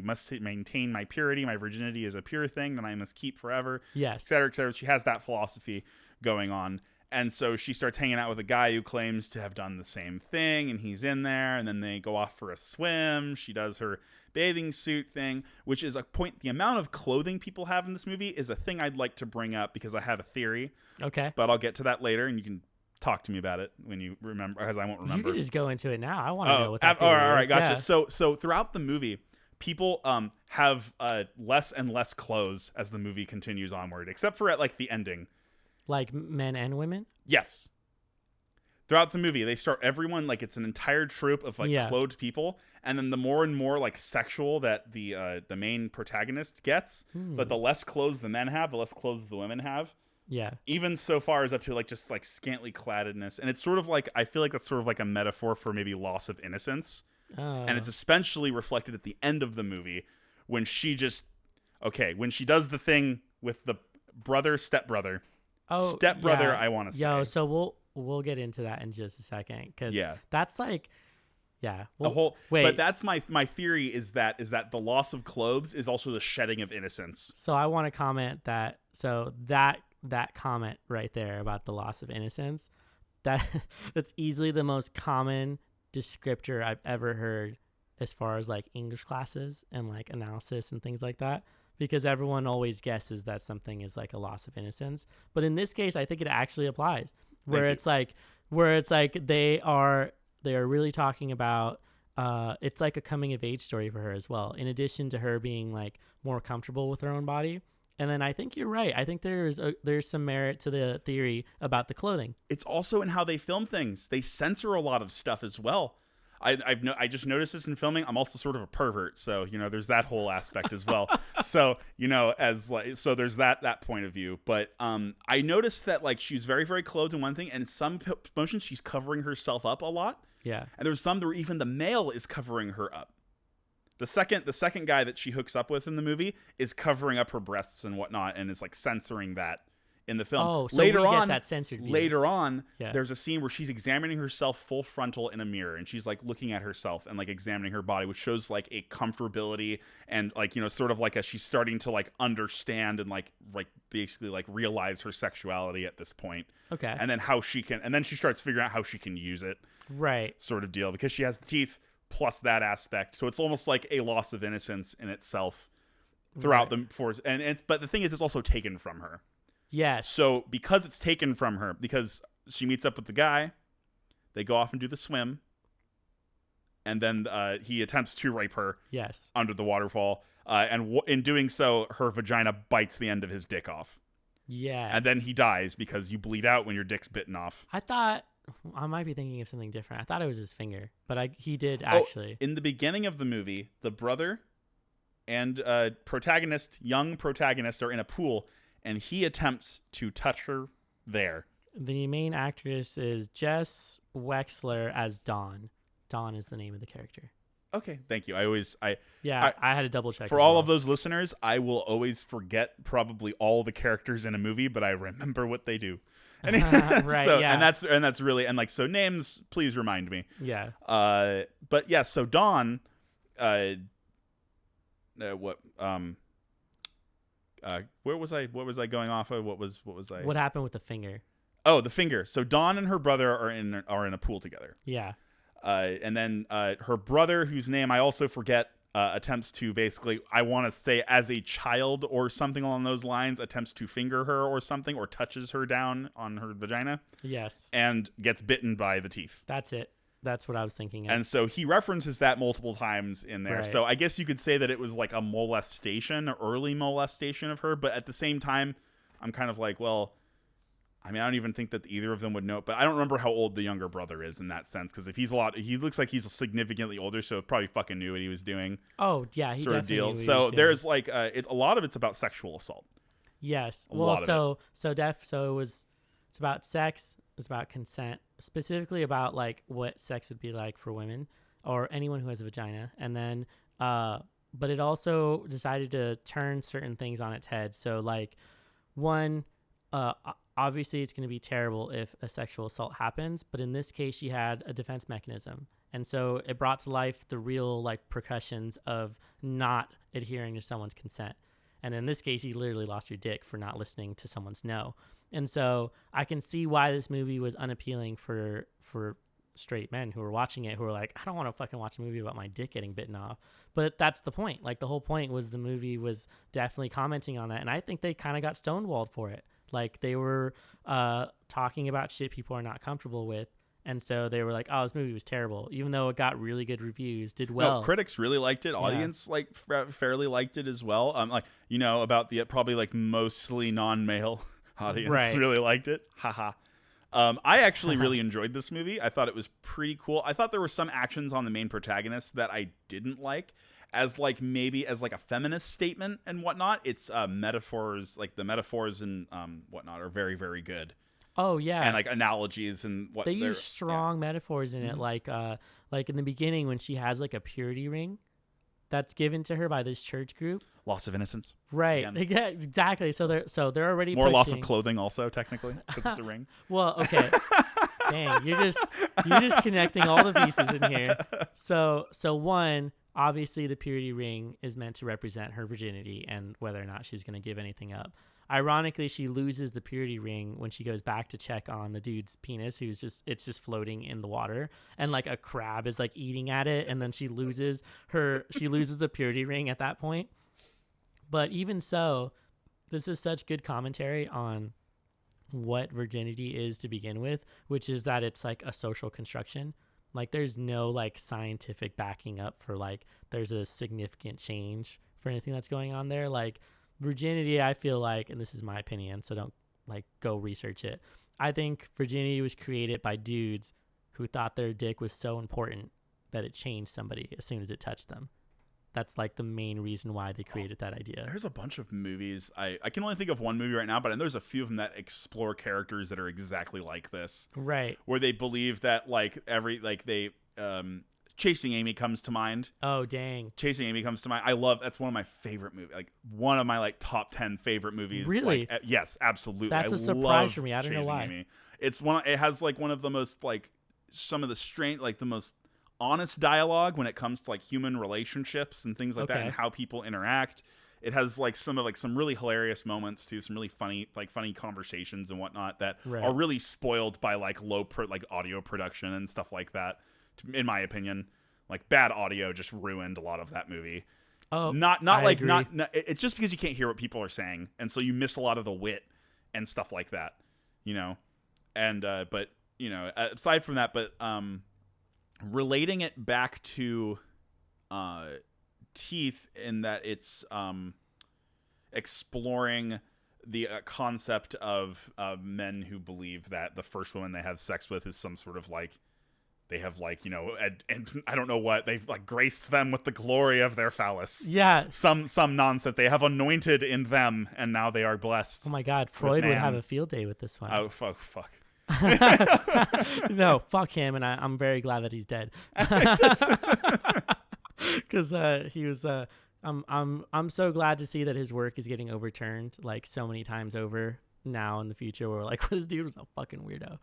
must maintain my purity, my virginity is a pure thing that I must keep forever, yes, etc., etc. She has that philosophy going on, and so she starts hanging out with a guy who claims to have done the same thing, and he's in there, and then they go off for a swim. She does her bathing suit thing, which is a point. The amount of clothing people have in this movie is a thing I'd like to bring up because I have a theory. Okay, but I'll get to that later, and you can talk to me about it when you remember, because I won't remember. You can just go into it now. I want to know what that is. All right, gotcha. Yeah. So throughout the movie, people have less and less clothes as the movie continues onward, except for at like the ending. Like men and women? Yes. Throughout the movie, they start everyone like it's an entire troop of like clothed people, and then the more and more like sexual that the main protagonist gets, but the less clothes the men have, the less clothes the women have. Yeah. Even so far as up to like just like scantily claddedness, and it's sort of like I feel like that's sort of like a metaphor for maybe loss of innocence, and it's especially reflected at the end of the movie when she does the thing with the stepbrother. Stepbrother, I want to say. So we'll get into that in just a second, because that's like, but that's my theory is that the loss of clothes is also the shedding of innocence. So I want to comment that that comment right there about the loss of innocence, that's easily the most common descriptor I've ever heard as far as like English classes and like analysis and things like that. Because everyone always guesses that something is like a loss of innocence, but in this case, I think it actually applies. Where it's like they are really talking about it's like a coming of age story for her as well. In addition to her being like more comfortable with her own body, and then I think you're right. I think there's some merit to the theory about the clothing. It's also in how they film things. They censor a lot of stuff as well. I just noticed this in filming. I'm also sort of a pervert, so there's that whole aspect as well. So there's that point of view. But I noticed that like she's very very clothed in one thing, and in some motions she's covering herself up a lot. Yeah. And there's some where even the male is covering her up. The second guy that she hooks up with in the movie is covering up her breasts and whatnot, and is like censoring that in the film. Oh, so later on, that censored view. Later on, there's a scene where she's examining herself full frontal in a mirror, and she's like looking at herself and like examining her body, which shows like a comfortability and like sort of like she's starting to like understand and like basically like realize her sexuality at this point. Okay. And then she starts figuring out how she can use it. Right. Sort of deal, because she has the teeth plus that aspect, so it's almost like a loss of innocence in itself throughout the force. But the thing is, it's also taken from her. Yes. So because it's taken from her, because she meets up with the guy, they go off and do the swim, and then he attempts to rape her. Yes. Under the waterfall, and in doing so, her vagina bites the end of his dick off. Yes. And then he dies because you bleed out when your dick's bitten off. I thought I might be thinking of something different. I thought it was his finger, but he did actually. In the beginning of the movie, the brother and young protagonist, are in a pool, and he attempts to touch her there. The main actress is Jess Wexler as Dawn. Dawn is the name of the character. Okay, thank you. I had to double check. For all of those listeners, I will always forget probably all the characters in a movie, but I remember what they do. Right. So, yeah. And that's really, and like, so names, please remind me. Yeah. But yeah, so Dawn, where was I going off of? What was I? What happened with the finger? Oh, the finger. So Dawn and her brother are in a pool together. Yeah. And then her brother, whose name I also forget, attempts to basically, I want to say as a child or something along those lines, attempts to finger her or something, or touches her down on her vagina. Yes. And gets bitten by the teeth. That's it. That's what I was thinking of. And so he references that multiple times in there. Right. So I guess you could say that it was like a molestation, early molestation of her. But at the same time, I'm kind of like, well, I mean, I don't even think that either of them would know. But I don't remember how old the younger brother is in that sense. Because if he looks like he's significantly older, so probably fucking knew what he was doing. Oh, yeah. He sort of definitely deal. knew what he So was there's doing. like, a lot of it's about sexual assault. Yes. It's about sex. It's about consent, specifically about like what sex would be like for women or anyone who has a vagina. And then, but it also decided to turn certain things on its head. So like one, obviously it's going to be terrible if a sexual assault happens, but in this case she had a defense mechanism. And so it brought to life the real like repercussions of not adhering to someone's consent. And in this case, you literally lost your dick for not listening to someone's no. And so I can see why this movie was unappealing for straight men who were watching it, who were like, I don't want to fucking watch a movie about my dick getting bitten off. But that's the point. Like the whole point was the movie was definitely commenting on that. And I think they kind of got stonewalled for it. Like they were talking about shit people are not comfortable with. And so they were like, oh, this movie was terrible, even though it got really good reviews, did well. No, critics really liked it. Audience fairly liked it as well. Like, about the probably like mostly non-male audience really liked it. Haha. I actually really enjoyed this movie. I thought it was pretty cool. I thought there were some actions on the main protagonist that I didn't like, as like maybe as like a feminist statement and whatnot. It's metaphors, like the metaphors and whatnot are very, very good. Oh yeah, and like analogies and what they use strong metaphors in it, like in the beginning when she has like a purity ring that's given to her by this church group. Loss of innocence. Right. Yeah, exactly. So they're already more pushing. Loss of clothing also technically because it's a ring. Well, okay. Dang, you're just connecting all the pieces in here. So one, obviously the purity ring is meant to represent her virginity and whether or not she's going to give anything up. Ironically, she loses the purity ring when she goes back to check on the dude's penis, it's just floating in the water, and like a crab is like eating at it, and then she loses the purity ring at that point. But even so, this is such good commentary on what virginity is to begin with, which is that it's like a social construction. Like there's no like scientific backing up for like there's a significant change for anything that's going on there. Like virginity, I feel like, and this is my opinion, so don't like go research it. I think virginity was created by dudes who thought their dick was so important that it changed somebody as soon as it touched them. That's like the main reason why they created that idea. There's a bunch of movies. I can only think of one movie right now, but there's a few of them that explore characters that are exactly like this. Right. Where they believe that like Chasing Amy comes to mind. Oh, dang. Chasing Amy comes to mind. I love, that's one of my favorite movies. Like one of my like top 10 favorite movies. Really? Like, yes, absolutely. That's a surprise for me. I don't know why. Amy. It has like one of the most like some of the the most honest dialogue when it comes to like human relationships and things like that and how people interact. It has like some really hilarious moments too, some really funny conversations and whatnot that are really spoiled by like audio production and stuff like that. In my opinion, like bad audio just ruined a lot of that movie. Oh, it's just because you can't hear what people are saying, and so you miss a lot of the wit and stuff like that, you know. And but you know, aside from that, but relating it back to Teeth in that it's exploring the concept of men who believe that the first woman they have sex with is some sort of like they have like, you know, and I don't know what, they've like graced them with the glory of their phallus. Yeah. Some nonsense. They have anointed in them and now they are blessed. Oh my God. Freud would have a field day with this one. Oh, fuck. No, fuck him. And I'm very glad that he's dead. Cause he was, I'm so glad to see that his work is getting overturned like so many times over now in the future. We're like, this dude was a fucking weirdo.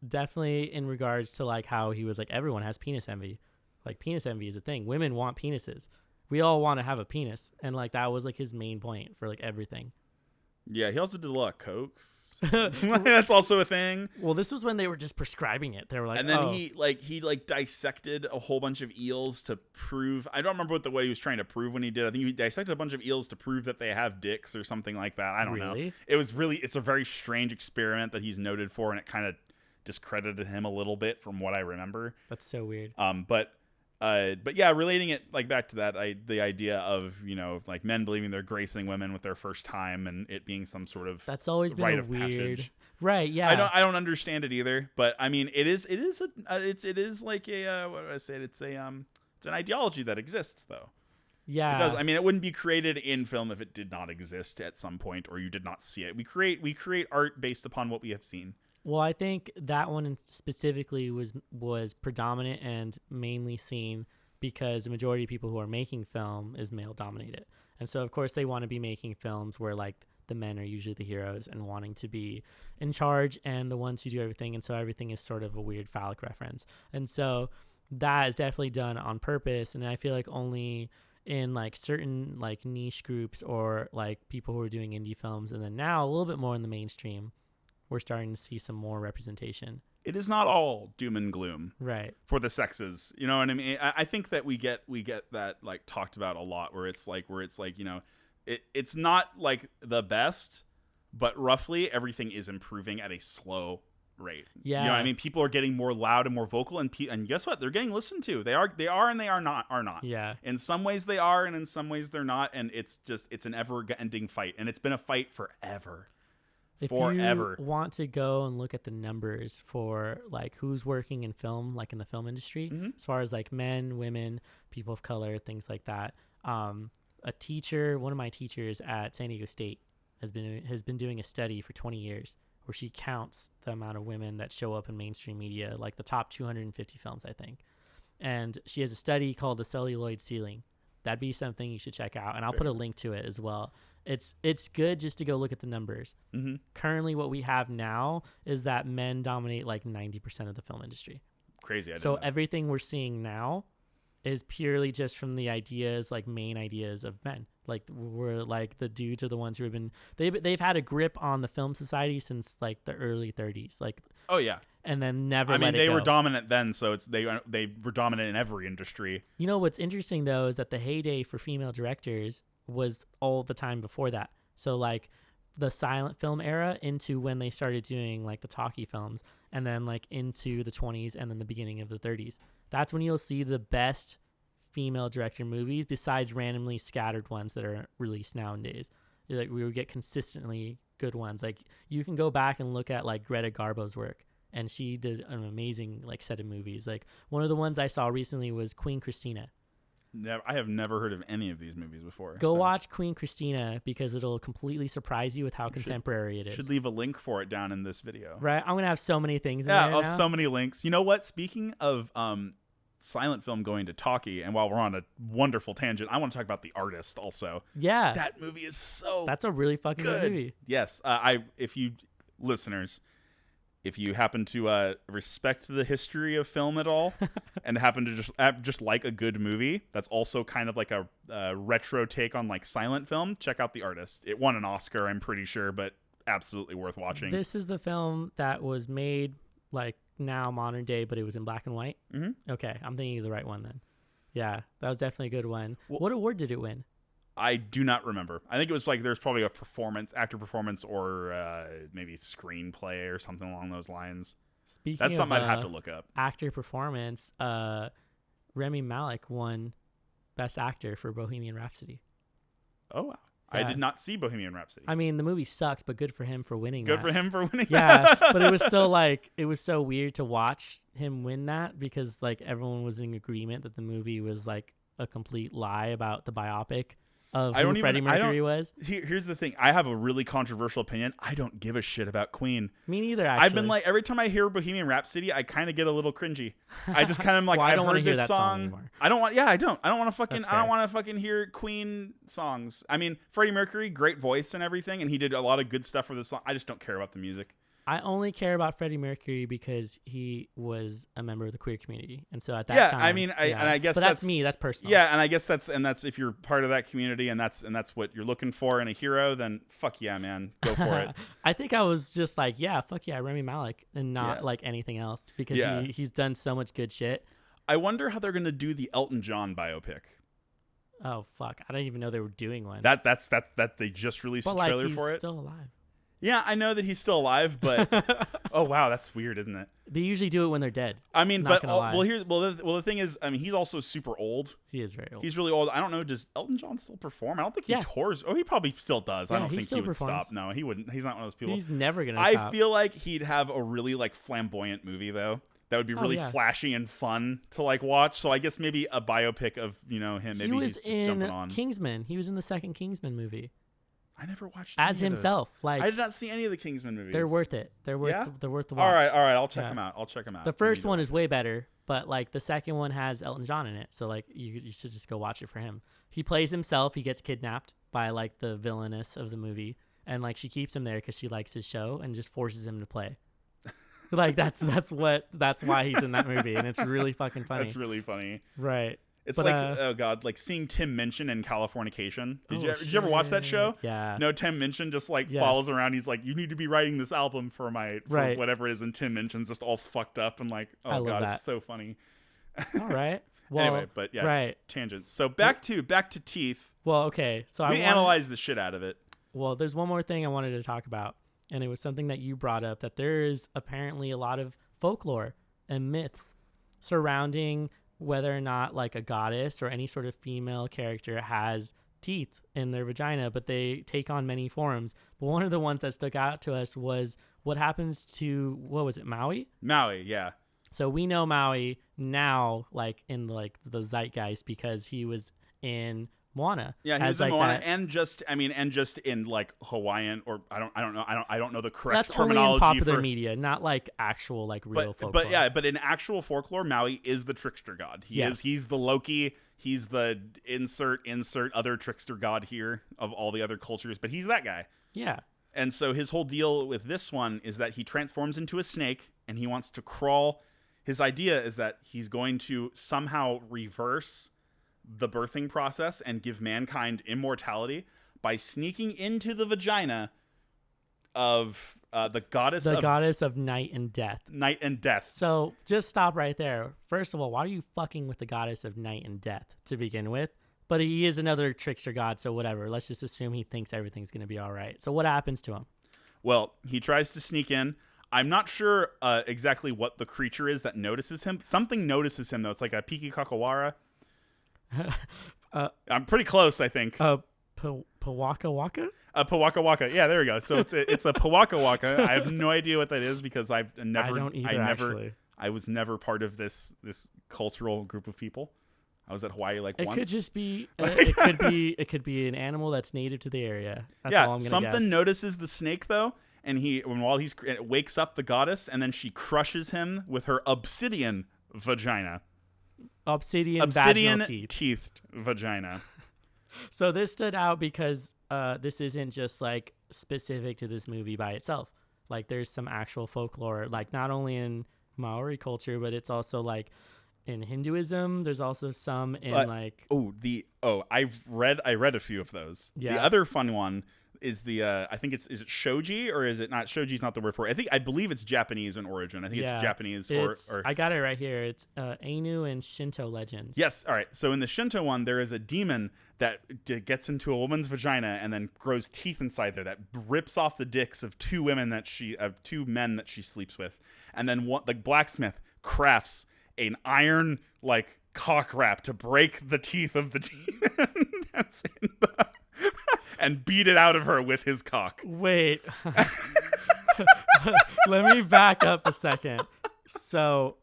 Definitely in regards to like how he was like, everyone has penis envy. Like penis envy is a thing. Women want penises. We all want to have a penis. And like that was like his main point for like everything. Yeah, he also did a lot of coke. So. That's also a thing. Well, this was when they were just prescribing it. They were like, and then he dissected a whole bunch of eels to prove. I don't remember what he was trying to prove when he did. I think he dissected a bunch of eels to prove that they have dicks or something like that. I don't know. It's a very strange experiment that he's noted for, and it kind of discredited him a little bit from what I remember. That's so weird. But yeah, relating it like back to that, the idea of, you know, like men believing they're gracing women with their first time and it being some sort of that's always been rite a of weird passage. Right. Yeah. I don't understand it either, but I mean, it is like a what did I say? It's an ideology that exists though. Yeah. It does. I mean, it wouldn't be created in film if it did not exist at some point or you did not see it. We create art based upon what we have seen. Well, I think that one specifically was predominant and mainly seen because the majority of people who are making film is male dominated. And so, of course, they want to be making films where like the men are usually the heroes and wanting to be in charge and the ones who do everything. And so everything is sort of a weird phallic reference. And so that is definitely done on purpose. And I feel like only in like certain like niche groups or like people who are doing indie films, and then now a little bit more in the mainstream, we're starting to see some more representation. It is not all doom and gloom, right? For the sexes, you know what I mean. I think that we get that like talked about a lot, where it's like you know, it's not like the best, but roughly everything is improving at a slow rate. Yeah, you know what I mean. People are getting more loud and more vocal, and guess what? They're getting listened to. They are, and they are not. Yeah. In some ways they are, and in some ways they're not, and it's an ever-ending fight, and it's been a fight forever. If you want to go and look at the numbers for like who's working in film, like in the film industry, as far as like men, women, people of color, things like that. A teacher, one of my teachers at San Diego State has been doing a study for 20 years where she counts the amount of women that show up in mainstream media, like the top 250 films, I think. And she has a study called the celluloid ceiling. That'd be something you should check out. And I'll put a link to it as well. It's good just to go look at the numbers. Currently, what we have now is that men dominate like 90% of the film industry. Crazy. So everything we're seeing now is purely just from the ideas, like main ideas of men. Like we're like the dudes are the ones who have been they've had a grip on the film society since like the early 30s. Like and then never. I mean, they were dominant then, so they were dominant in every industry. You know what's interesting though is that the heyday for female directors was all the time before that. So like the silent film era into when they started doing like the talkie films, and then like into the 20s and then the beginning of the 30s. That's when you'll see the best female director movies besides randomly scattered ones that are released nowadays. Like we would get consistently good ones. Like you can go back and look at like Greta Garbo's work, and she did an amazing like set of movies. Like one of the ones I saw recently was Queen Christina. I have never heard of any of these movies before. Go watch Queen Christina because it'll completely surprise you with how contemporary it is. Should leave a link for it down in this video. Right? I'm going to have so many things in there now. So many links. You know what? Speaking of silent film going to talkie, and while we're on a wonderful tangent, I want to talk about The Artist also. Yeah. That movie is so That's a really fucking good movie. Yes. If you listeners, if you happen to respect the history of film at all and happen to just like a good movie that's also kind of like a retro take on like silent film, check out The Artist. It won an Oscar, I'm pretty sure, but absolutely worth watching. This is the film that was made like now modern day, but it was in black and white. Okay, I'm thinking of the right one then. Yeah, that was definitely a good one. What award did it win? I do not remember. I think it was like there's probably a actor performance, or maybe screenplay or something along those lines. That's something I'd have to look up. Actor performance. Rami Malek won Best Actor for Bohemian Rhapsody. Oh wow! Yeah. I did not see Bohemian Rhapsody. I mean, the movie sucked, but good for him for winning. Good for him for winning. Yeah, but it was still like it was so weird to watch him win that because like everyone was in agreement that the movie was like a complete lie about the biopic of who Freddie Mercury was. Here's the thing. I have a really controversial opinion. I don't give a shit about Queen. Me neither, actually. I've been like, every time I hear Bohemian Rhapsody, I kind of get a little cringy. I just kind of like, I've heard this song. I don't want to fucking hear Queen songs. I mean, Freddie Mercury, great voice and everything, and he did a lot of good stuff for this song. I just don't care about the music. I only care about Freddie Mercury because he was a member of the queer community, and so at that time, I mean, and I guess but that's me. That's personal. Yeah, and I guess that's if you're part of that community, and that's what you're looking for in a hero, then fuck yeah, man, go for it. I think I was just like, yeah, fuck yeah, Rami Malek, and not like anything else because he's done so much good shit. I wonder how they're gonna do the Elton John biopic. Oh fuck, I didn't even know they were doing one. That they just released a trailer for it. He's still alive. Yeah, I know that he's still alive, but oh wow, that's weird, isn't it? They usually do it when they're dead. I mean, the thing is, I mean, he's also super old. He is very old. He's really old. I don't know. Does Elton John still perform? I don't think he tours. Oh, he probably still does. I don't think he would stop. No, he wouldn't. He's not one of those people. He's never gonna. I feel like he'd have a really like flamboyant movie though. That would be really flashy and fun to like watch. So I guess maybe a biopic of him. Maybe he's just jumping on. Kingsman. He was in the second Kingsman movie. I never watched as himself. Like I did not see any of the Kingsman movies. They're worth it. They're worth the watch. All right. I'll check them out. The first one is way better, but like the second one has Elton John in it. So like you should just go watch it for him. He plays himself. He gets kidnapped by like the villainess of the movie, and like she keeps him there because she likes his show and just forces him to play. Like that's why he's in that movie, and it's really fucking funny. That's really funny. Right. It's oh god, like seeing Tim Minchin in Californication. Did you ever watch that show? Yeah. No, Tim Minchin just like follows around. He's like, you need to be writing this album for whatever it is, and Tim Minchin's just all fucked up and like, oh god, it's so funny. All right. Well, anyway, but tangents. So back to teeth. Well, okay. So we analyzed the shit out of it. Well, there's one more thing I wanted to talk about, and it was something that you brought up, that there is apparently a lot of folklore and myths surrounding whether or not like a goddess or any sort of female character has teeth in their vagina, but they take on many forms. But one of the ones that stuck out to us was what happens to, what was it, Maui? Maui, yeah. So we know Maui now, like in like the zeitgeist, because he was in Moana. Yeah, he was in Moana, and just in like Hawaiian, or I don't know the correct that's terminology. That's only in popular media, not like actual like real folklore. But in actual folklore, Maui is the trickster god. He's the Loki. He's the insert other trickster god here of all the other cultures, but he's that guy. Yeah. And so his whole deal with this one is that he transforms into a snake and he wants to crawl. His idea is that he's going to somehow reverse the birthing process and give mankind immortality by sneaking into the vagina of the goddess of night and death. Night and death. So just stop right there. First of all, why are you fucking with the goddess of night and death to begin with? But he is another trickster god, so whatever. Let's just assume he thinks everything's going to be all right. So what happens to him? Well, he tries to sneak in. I'm not sure exactly what the creature is that notices him. Something notices him, though. It's like a Piki Kakawara. I'm pretty close, I think. Pawaka Waka? A Pawaka Waka. Yeah, there we go. So it's a Pawaka Waka. I have no idea what that is because I was never part of this cultural group of people. I was at Hawaii once. It could just be it could be an animal that's native to the area. That's all I'm gonna something guess. Notices the snake though, and it wakes up the goddess, and then she crushes him with her obsidian vagina. Obsidian vaginal teethed vagina. So this stood out because this isn't just like specific to this movie by itself. Like there's some actual folklore, like not only in Maori culture, but it's also like in Hinduism. There's also some in I read a few of those. Yeah. The other fun one is I think is it shoji, or is it not? Shoji's not the word for it. I believe it's Japanese in origin. I think it's Japanese or I got it right here. It's Ainu and Shinto legends. Yes. All right. So in the Shinto one, there is a demon that gets into a woman's vagina and then grows teeth inside there that rips off the dicks of two men that she sleeps with, and then the blacksmith crafts an iron like cock wrap to break the teeth of the demon that's in and beat it out of her with his cock. Wait. Let me back up a second. So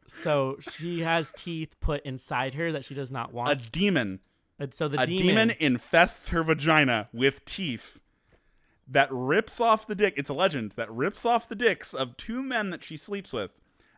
she has teeth put inside her that she does not want. A demon. And so the demon infests her vagina with teeth that rips off the dick. It's a legend that rips off the dicks of two men that she sleeps with.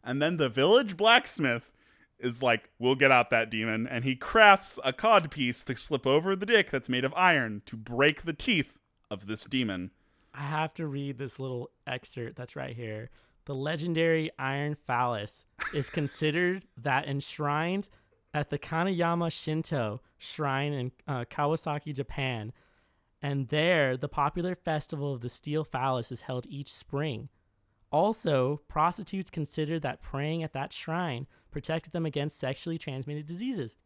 And then the village blacksmith is like, we'll get out that demon. And he crafts a cod piece to slip over the dick that's made of iron to break the teeth of this demon. I have to read this little excerpt that's right here. The legendary iron phallus is considered that enshrined at the Kanayama Shinto shrine in Kawasaki, Japan. And there, the popular festival of the steel phallus is held each spring. Also, prostitutes considered that praying at that shrine protected them against sexually transmitted diseases.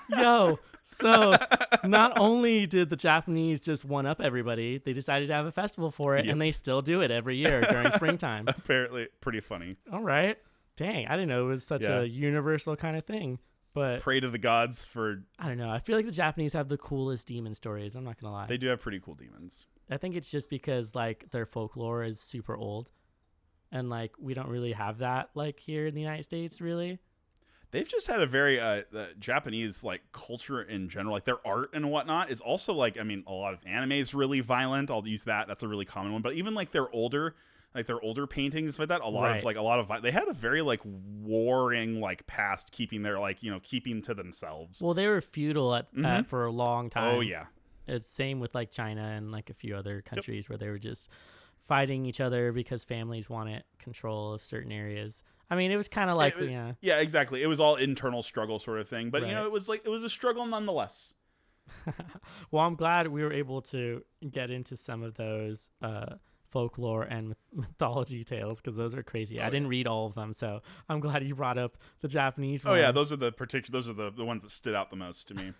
Yo, so not only did the Japanese just one-up everybody, they decided to have a festival for it, and they still do it every year during springtime. Apparently, pretty funny. All right. Dang, I didn't know it was such a universal kind of thing. But pray to the gods for... I don't know. I feel like the Japanese have the coolest demon stories. I'm not going to lie. They do have pretty cool demons. I think it's just because like their folklore is super old. And like we don't really have that like here in the United States, really. They've just had a very Japanese like culture in general, like their art and whatnot is also like, I mean, a lot of anime is really violent. I'll use that. That's a really common one. But even like their older paintings like that, they had a very like warring like past, keeping their like, keeping to themselves. Well, they were feudal at for a long time. Oh yeah. It's same with like China and like a few other countries where they were just fighting each other because families wanted control of certain areas. I mean, it was kind of like, yeah, exactly. It was all internal struggle sort of thing, but it was a struggle nonetheless. Well, I'm glad we were able to get into some of those folklore and mythology tales because those are crazy. I didn't read all of them, so I'm glad you brought up the Japanese one. Oh yeah, those are the ones that stood out the most to me.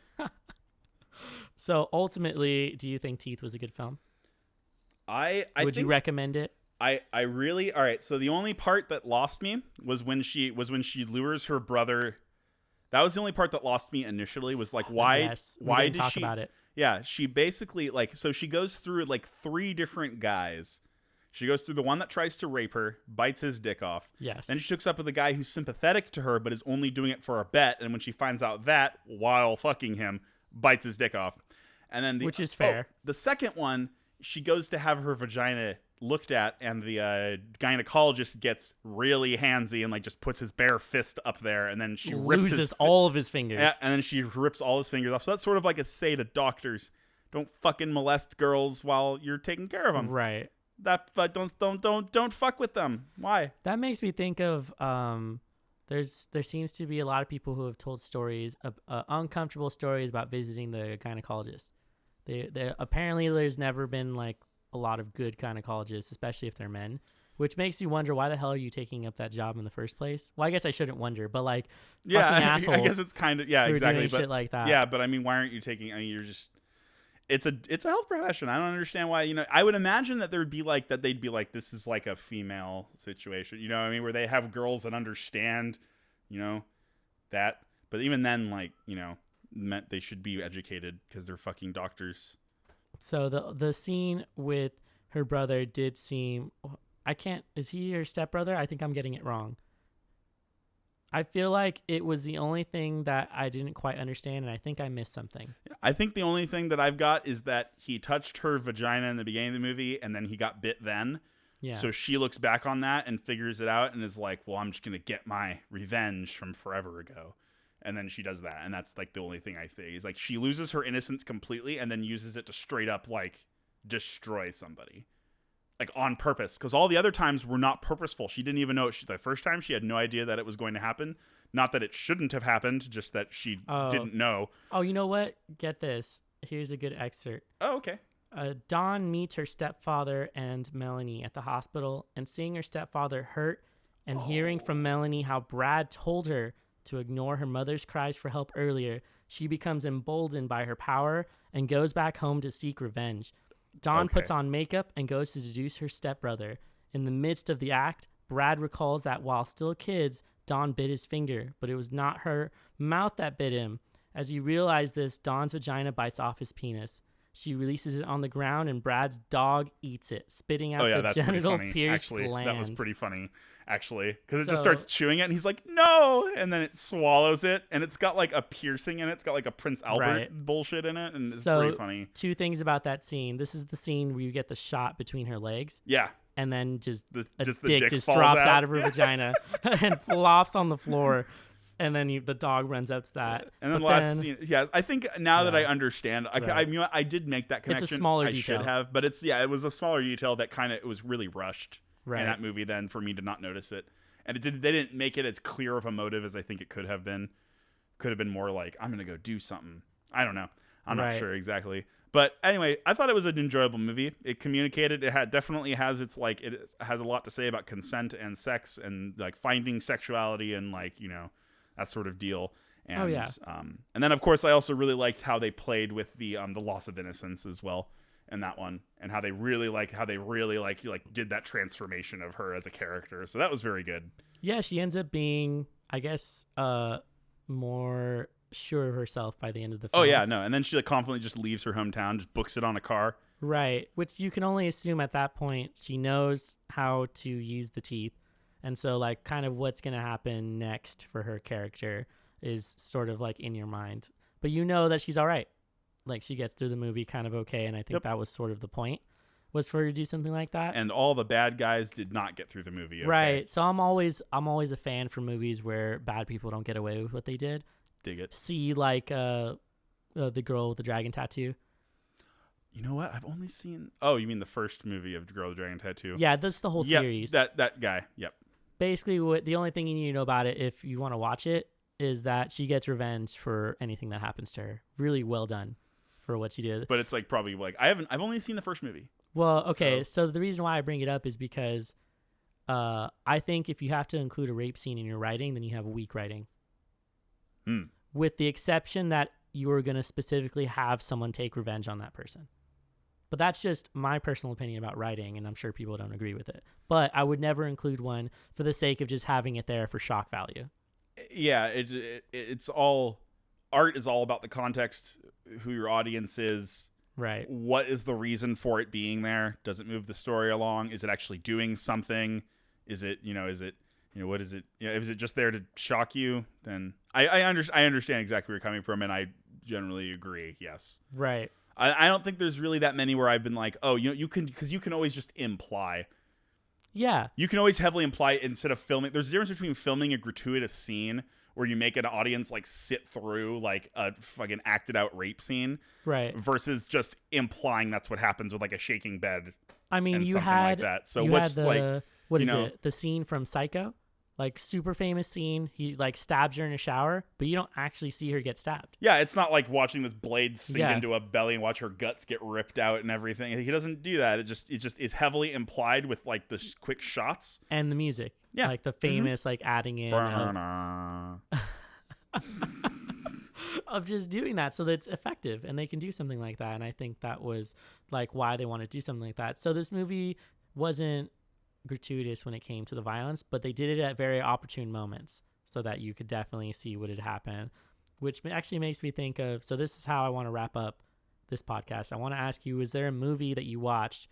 So ultimately, do you think Teeth was a good film? Would you recommend it? I really, all right. So the only part that lost me was when she lures her brother. That was the only part that lost me initially. Was like, why did talk she? About it. Yeah, she basically like, so she goes through like 3 different guys. She goes through the one that tries to rape her, bites his dick off. Yes. Then she hooks up with a guy who's sympathetic to her, but is only doing it for a bet. And when she finds out that, while fucking him, bites his dick off. And then which is fair. The second one, she goes to have her vagina looked at, and the gynecologist gets really handsy and like just puts his bare fist up there, and then she loses all of his fingers. Yeah, and then she rips all his fingers off. So that's sort of like a say to doctors, don't fucking molest girls while you're taking care of them. Right. But don't fuck with them. Why? That makes me think of there seems to be a lot of people who have told stories uncomfortable stories about visiting the gynecologist. They apparently there's never been like a lot of good gynecologists, especially if they're men, which makes you wonder, why the hell are you taking up that job in the first place? Well, I guess I shouldn't wonder, but like, fucking assholes. I guess it's kind of, yeah, exactly. But shit like that. Yeah, but I mean, why aren't you taking? I mean, you're just. It's a health profession. I don't understand why. I would imagine that there would be like that. They'd be like, this is like a female situation. You know what I mean? Where they have girls that understand, that. But even then, like, meant they should be educated because they're fucking doctors. So the scene with her brother did seem. Is he your stepbrother? I think I'm getting it wrong. I feel like it was the only thing that I didn't quite understand, and I think I missed something. I think the only thing that I've got is that he touched her vagina in the beginning of the movie, and then he got bit then. Yeah. So she looks back on that and figures it out and is like, well, I'm just going to get my revenge from forever ago. And then she does that, and that's like the only thing I think. Is like she loses her innocence completely and then uses it to straight up like destroy somebody. Like on purpose, because all the other times were not purposeful. She didn't even know it. The first time she had no idea that it was going to happen. Not that it shouldn't have happened, just that she didn't know. Oh, you know what? Get this. Here's a good excerpt. Oh, okay. Dawn meets her stepfather and Melanie at the hospital, and seeing her stepfather hurt and hearing from Melanie how Brad told her to ignore her mother's cries for help earlier, she becomes emboldened by her power and goes back home to seek revenge. Dawn puts on makeup and goes to seduce her stepbrother. In the midst of the act, Brad recalls that while still kids, Dawn bit his finger, but it was not her mouth that bit him. As he realized this, Dawn's vagina bites off his penis. She releases it on the ground, and Brad's dog eats it, spitting out the genital-pierced glands. That was pretty funny, actually, because it just starts chewing it, and he's like, no! And then it swallows it, and it's got like a piercing in it. It's got like a Prince Albert bullshit in it, and it's pretty funny. 2 things about that scene. This is the scene where you get the shot between her legs. Yeah. And then the dick just drops out of her vagina and flops on the floor. And then the dog runs up to that. And then last scene, I think now that I understand, I did make that connection. It's a smaller detail. I should have, but it was a smaller detail that it was really rushed in that movie then for me to not notice it. And they didn't make it as clear of a motive as I think it could have been. Could have been more like, I'm going to go do something. I don't know. I'm not sure exactly. But anyway, I thought it was an enjoyable movie. It communicated. It definitely has it has a lot to say about consent and sex and like finding sexuality and like, that sort of deal. And, and then of course I also really liked how they played with the loss of innocence as well in that one, and how they really did that transformation of her as a character. So that was very good. Yeah, she ends up being, I guess, more sure of herself by the end of the film. Oh yeah, no, and then she confidently just leaves her hometown, just books it on a car. Right, which you can only assume at that point she knows how to use the teeth. And so, like, kind of what's going to happen next for her character is sort of, like, in your mind. But you know that she's all right. Like, she gets through the movie kind of okay, and I think that was sort of the point, was for her to do something like that. And all the bad guys did not get through the movie okay. Right. So I'm always a fan for movies where bad people don't get away with what they did. Dig it. See, like, the girl with the dragon tattoo. You know what? I've only seen... Oh, you mean the first movie of Girl with the Dragon Tattoo? Yeah, that's the whole series. That guy. Yep. Basically, the only thing you need to know about it, if you want to watch it, is that she gets revenge for anything that happens to her. Really well done for what she did. But it's like probably like I've only seen the first movie. Well, okay, so the reason why I bring it up is because I think if you have to include a rape scene in your writing, then you have weak writing. With the exception that you are going to specifically have someone take revenge on that person. But that's just my personal opinion about writing, and I'm sure people don't agree with it. But I would never include one for the sake of just having it there for shock value. Yeah, it's all art is all about the context, who your audience is. Right. What is the reason for it being there? Does it move the story along? Is it actually doing something? Is it, what is it? Is it just there to shock you? Then I understand exactly where you're coming from, and I generally agree. Yes. Right. I don't think there's really that many where I've been like, oh, you can, because you can always just imply. Yeah. You can always heavily imply instead of filming. There's a difference between filming a gratuitous scene where you make an audience like sit through like a fucking acted out rape scene, right, versus just implying that's what happens with like a shaking bed. I mean, and you something had like that. So what's like, what is it? The scene from Psycho, like super famous scene. He like stabs her in a shower, but you don't actually see her get stabbed. Yeah, it's not like watching this blade sink into a belly and watch her guts get ripped out and everything. He doesn't do that. It just is heavily implied with like the quick shots and the music. Yeah, like the famous like adding in of just doing that so that it's effective and they can do something like that. And I think that was like why they want to do something like that. So this movie wasn't gratuitous when it came to the violence, but they did it at very opportune moments so that you could definitely see what had happened, which actually makes me think of, so this is how I want to wrap up this podcast. I want to ask you, is there a movie that you watched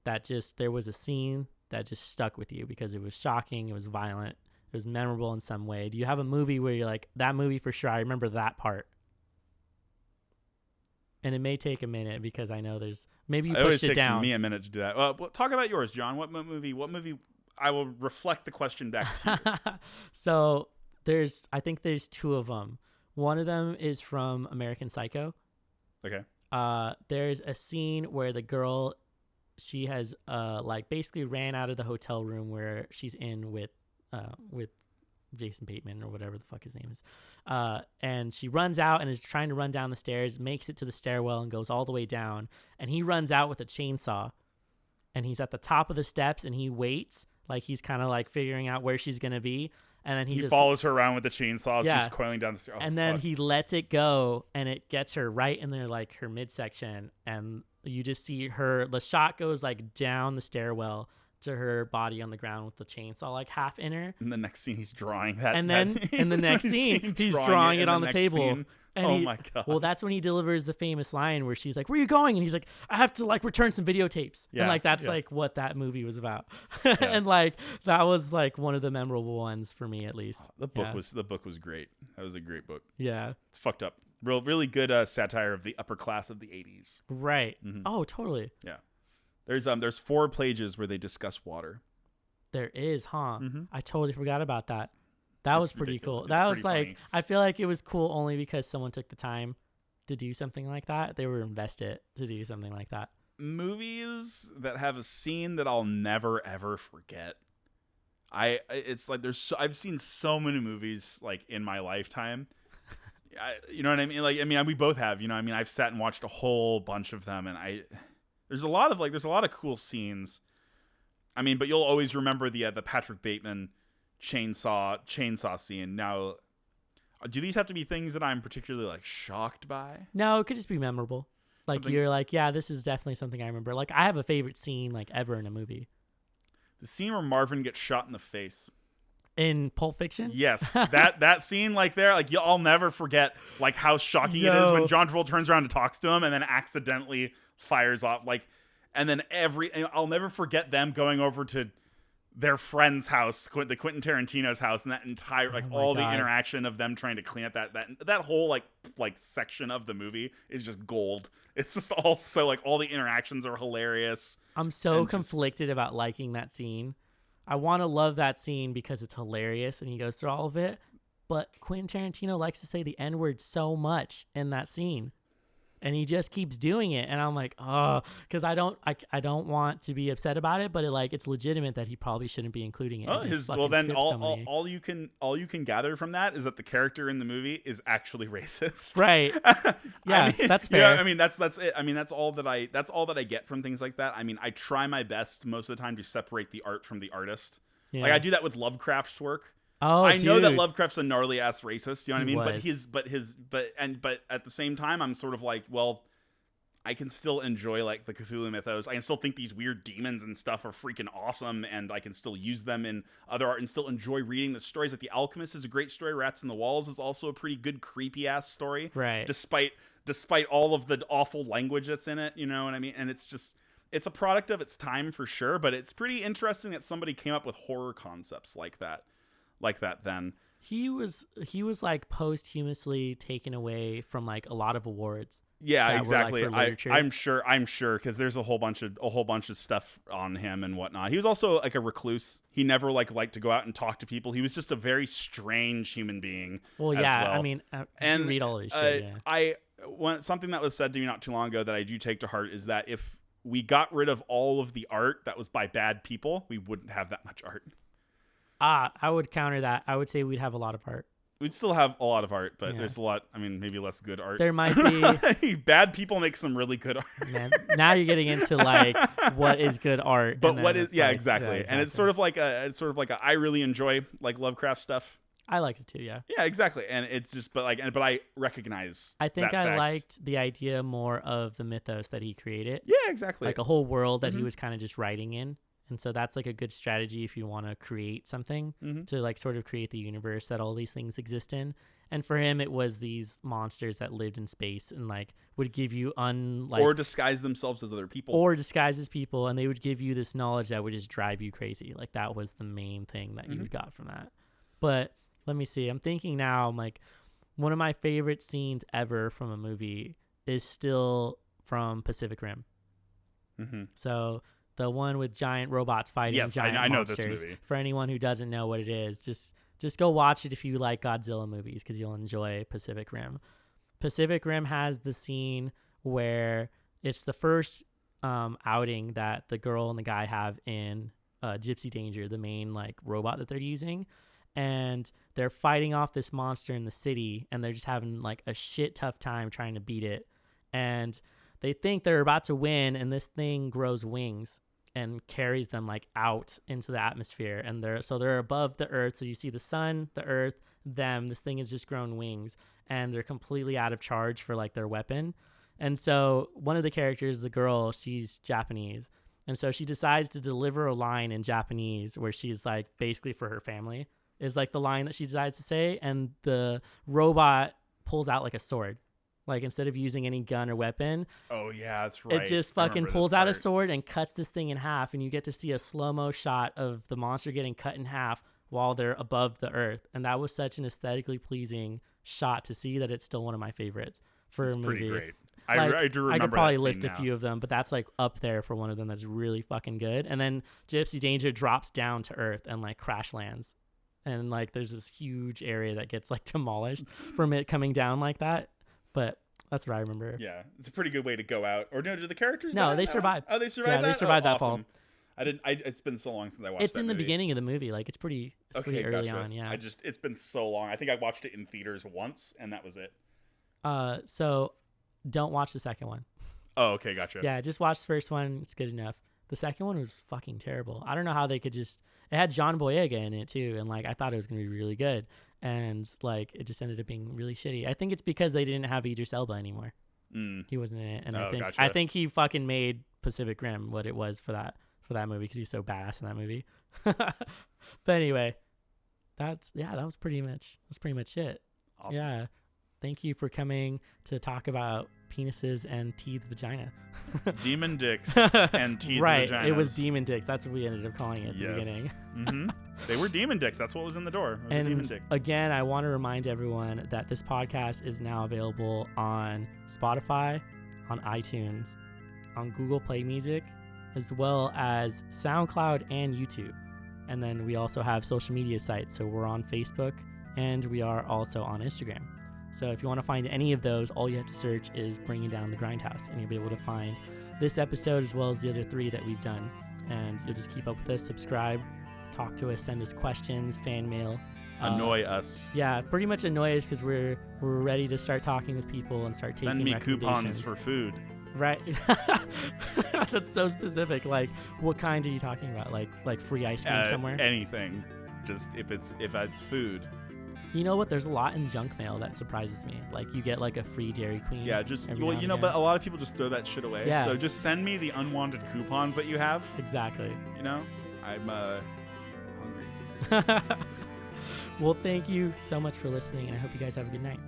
that just, there was a scene that just stuck with you because it was shocking, it was violent, it was memorable in some way? Do you have a movie where you're like, that movie for sure, I remember that part? And it may take a minute because I know there's, maybe you pushed it down. It always takes me a minute to do that. Well, talk about yours, John. What movie? I will reflect the question back to you. So I think there's two of them. One of them is from American Psycho. Okay. There's a scene where the girl, she has like basically ran out of the hotel room where she's in with Jason Bateman or whatever the fuck his name is. And she runs out and is trying to run down the stairs, makes it to the stairwell and goes all the way down. And he runs out with a chainsaw and he's at the top of the steps and he waits, like he's kind of like figuring out where she's going to be. And then he just follows her around with the chainsaw. Yeah. She's coiling down the stairs. And then he lets it go and it gets her right in there, like her midsection. And you just see the shot goes like down the stairwell to her body on the ground with the chainsaw like half in her. And the next scene he's drawing that. And then in the next scene he's drawing it on the table. Scene. And my God. Well, that's when he delivers the famous line where she's like, "Where are you going?" And he's like, "I have to like return some videotapes." Yeah, and like that's like what that movie was about. Yeah. And like that was like one of the memorable ones for me, at least. The book was great. That was a great book. Yeah. It's fucked up. Really good satire of the upper class of the 80s. Right. Mm-hmm. Oh, totally. Yeah. There's 4 pages where they discuss water. There is, huh? Mm-hmm. I totally forgot about that. That was pretty cool. It's that was like, funny. I feel like it was cool only because someone took the time to do something like that. They were invested to do something like that. Movies that have a scene that I'll never ever forget. It's like I've seen so many movies like in my lifetime. You know what I mean? Like, I mean, we both have. You know, I mean, I've sat and watched a whole bunch of them, and there's a lot of cool scenes. I mean, but you'll always remember the Patrick Bateman chainsaw scene. Now, do these have to be things that I'm particularly like shocked by? No, it could just be memorable. Like you're like, yeah, this is definitely something I remember. Like I have a favorite scene like ever in a movie. The scene where Marvin gets shot in the face. In Pulp Fiction? Yes. that scene like there, like I'll never forget like how shocking it is when John Travolta turns around and talks to him and then accidentally fires off like, and then I'll never forget them going over to their friend's house, the Quentin Tarantino's house, and that entire like the interaction of them trying to clean up that whole like section of the movie is just gold. It's just also like all the interactions are hilarious. I'm so conflicted about liking that scene. I want to love that scene because it's hilarious and he goes through all of it, but Quentin Tarantino likes to say the N-word so much in that scene. And he just keeps doing it, and I'm like, oh, because I don't want to be upset about it, but it's legitimate that he probably shouldn't be including it. All you can gather from that is that the character in the movie is actually racist. Right. Yeah, I mean, that's fair. Yeah, I mean that's it. I mean that's all that I get from things like that. I mean, I try my best most of the time to separate the art from the artist. Yeah. Like I do that with Lovecraft's work. Oh, I know that Lovecraft's a gnarly ass racist, you know what I mean? Was. But at the same time, I'm sort of like, well, I can still enjoy like the Cthulhu mythos. I can still think these weird demons and stuff are freaking awesome, and I can still use them in other art and still enjoy reading the stories. Like The Alchemist is a great story. Rats in the Walls is also a pretty good creepy ass story, right? Despite all of the awful language that's in it, you know what I mean? And it's a product of its time for sure. But it's pretty interesting that somebody came up with horror concepts like that then. He was like posthumously taken away from like a lot of awards. Yeah, exactly. I'm sure because there's a whole bunch of stuff on him and whatnot. He was also like a recluse. He never liked to go out and talk to people. He was just a very strange human being. Well, yeah. I mean, and read all his shit. Yeah. Something that was said to me not too long ago that I do take to heart is that if we got rid of all of the art that was by bad people, we wouldn't have that much art. I would counter that. I would say we'd have a lot of art. We'd still have a lot of art, but there's a lot. I mean, maybe less good art. There might be bad people make some really good art. Man, now you're getting into like what is good art, but what is exactly. Yeah, exactly. And it's sort of like a I really enjoy like Lovecraft stuff. I liked it too, yeah. Yeah, exactly. And it's just but I recognize. I think I liked the idea more of the mythos that he created. Yeah, exactly. Like a whole world that he was kind of just writing in. And so that's like a good strategy if you want to create something to like sort of create the universe that all these things exist in. And for him, it was these monsters that lived in space and like would give you or disguise themselves as other people, or disguise as people, and they would give you this knowledge that would just drive you crazy. Like that was the main thing that you got from that. But let me see. I'm thinking now. I'm like, one of my favorite scenes ever from a movie is still from Pacific Rim. So. The one with giant robots fighting giant monsters. I know this movie. For anyone who doesn't know what it is, just go watch it if you like Godzilla movies because you'll enjoy Pacific Rim. Pacific Rim has the scene where it's the first outing that the girl and the guy have in Gypsy Danger, the main like robot that they're using. And they're fighting off this monster in the city, and they're just having like a shit tough time trying to beat it. And they think they're about to win, and this thing grows wings and carries them like out into the atmosphere, and they're above the earth, so you see the sun, the earth, them. This thing has just grown wings, and they're completely out of charge for like their weapon. And so one of the characters, the girl, she's Japanese, and so she decides to deliver a line in Japanese where she's like, basically for her family is like the line that she decides to say, and the robot pulls out like a sword. Like, instead of using any gun or weapon. Oh, yeah, that's right. It just fucking pulls out a sword and cuts this thing in half. And you get to see a slow-mo shot of the monster getting cut in half while they're above the earth. And that was such an aesthetically pleasing shot to see that it's still one of my favorites for a movie. It's pretty great. Like, I do remember I could probably that list scene a few of them, but that's like up there for one of them that's really fucking good. And then Gypsy Danger drops down to earth and like crash lands. And like there's this huge area that gets like demolished from it coming down like that. But that's what I remember. Yeah, it's a pretty good way to go out. Or no, do the characters? No, they survive. Oh, they survived. Yeah, they survived that fall. It's been so long since I watched. It's in the beginning of the movie. Like it's pretty early on. Yeah. It's been so long. I think I watched it in theaters once, and that was it. So don't watch the second one. Oh, okay, gotcha. Yeah, just watch the first one. It's good enough. The second one was fucking terrible. I don't know how they could just. It had John Boyega in it too, and like I thought it was gonna be really good, and like it just ended up being really shitty. I think it's because they didn't have Idris Elba anymore. He wasn't in it, and I think he fucking made Pacific Rim what it was for that movie because he's so badass in that movie. But anyway, that was pretty much it. Awesome. Yeah. Thank you for coming to talk about penises and teethed vagina. Demon dicks and teethed vaginas. Right, it was demon dicks. That's what we ended up calling it at the beginning. Mm-hmm. They were demon dicks. That's what was in the door. It was a demon dick. Again, I want to remind everyone that this podcast is now available on Spotify, on iTunes, on Google Play Music, as well as SoundCloud and YouTube. And then we also have social media sites. So we're on Facebook, and we are also on Instagram. So if you want to find any of those, all you have to search is Bringing Down the Grindhouse, and you'll be able to find this episode as well as the other 3 that we've done. And you'll just keep up with us, subscribe, talk to us, send us questions, fan mail. Annoy us. Yeah, pretty much annoy us because we're ready to start talking with people and start taking recommendations. Send me coupons for food. Right. That's so specific. Like, what kind are you talking about? Like free ice cream somewhere? Anything. Just if it's food. You know what? There's a lot in junk mail that surprises me. Like you get like a free Dairy Queen. Yeah, but a lot of people just throw that shit away. Yeah. So just send me the unwanted coupons that you have. Exactly. You know, I'm hungry. Well, thank you so much for listening, and I hope you guys have a good night.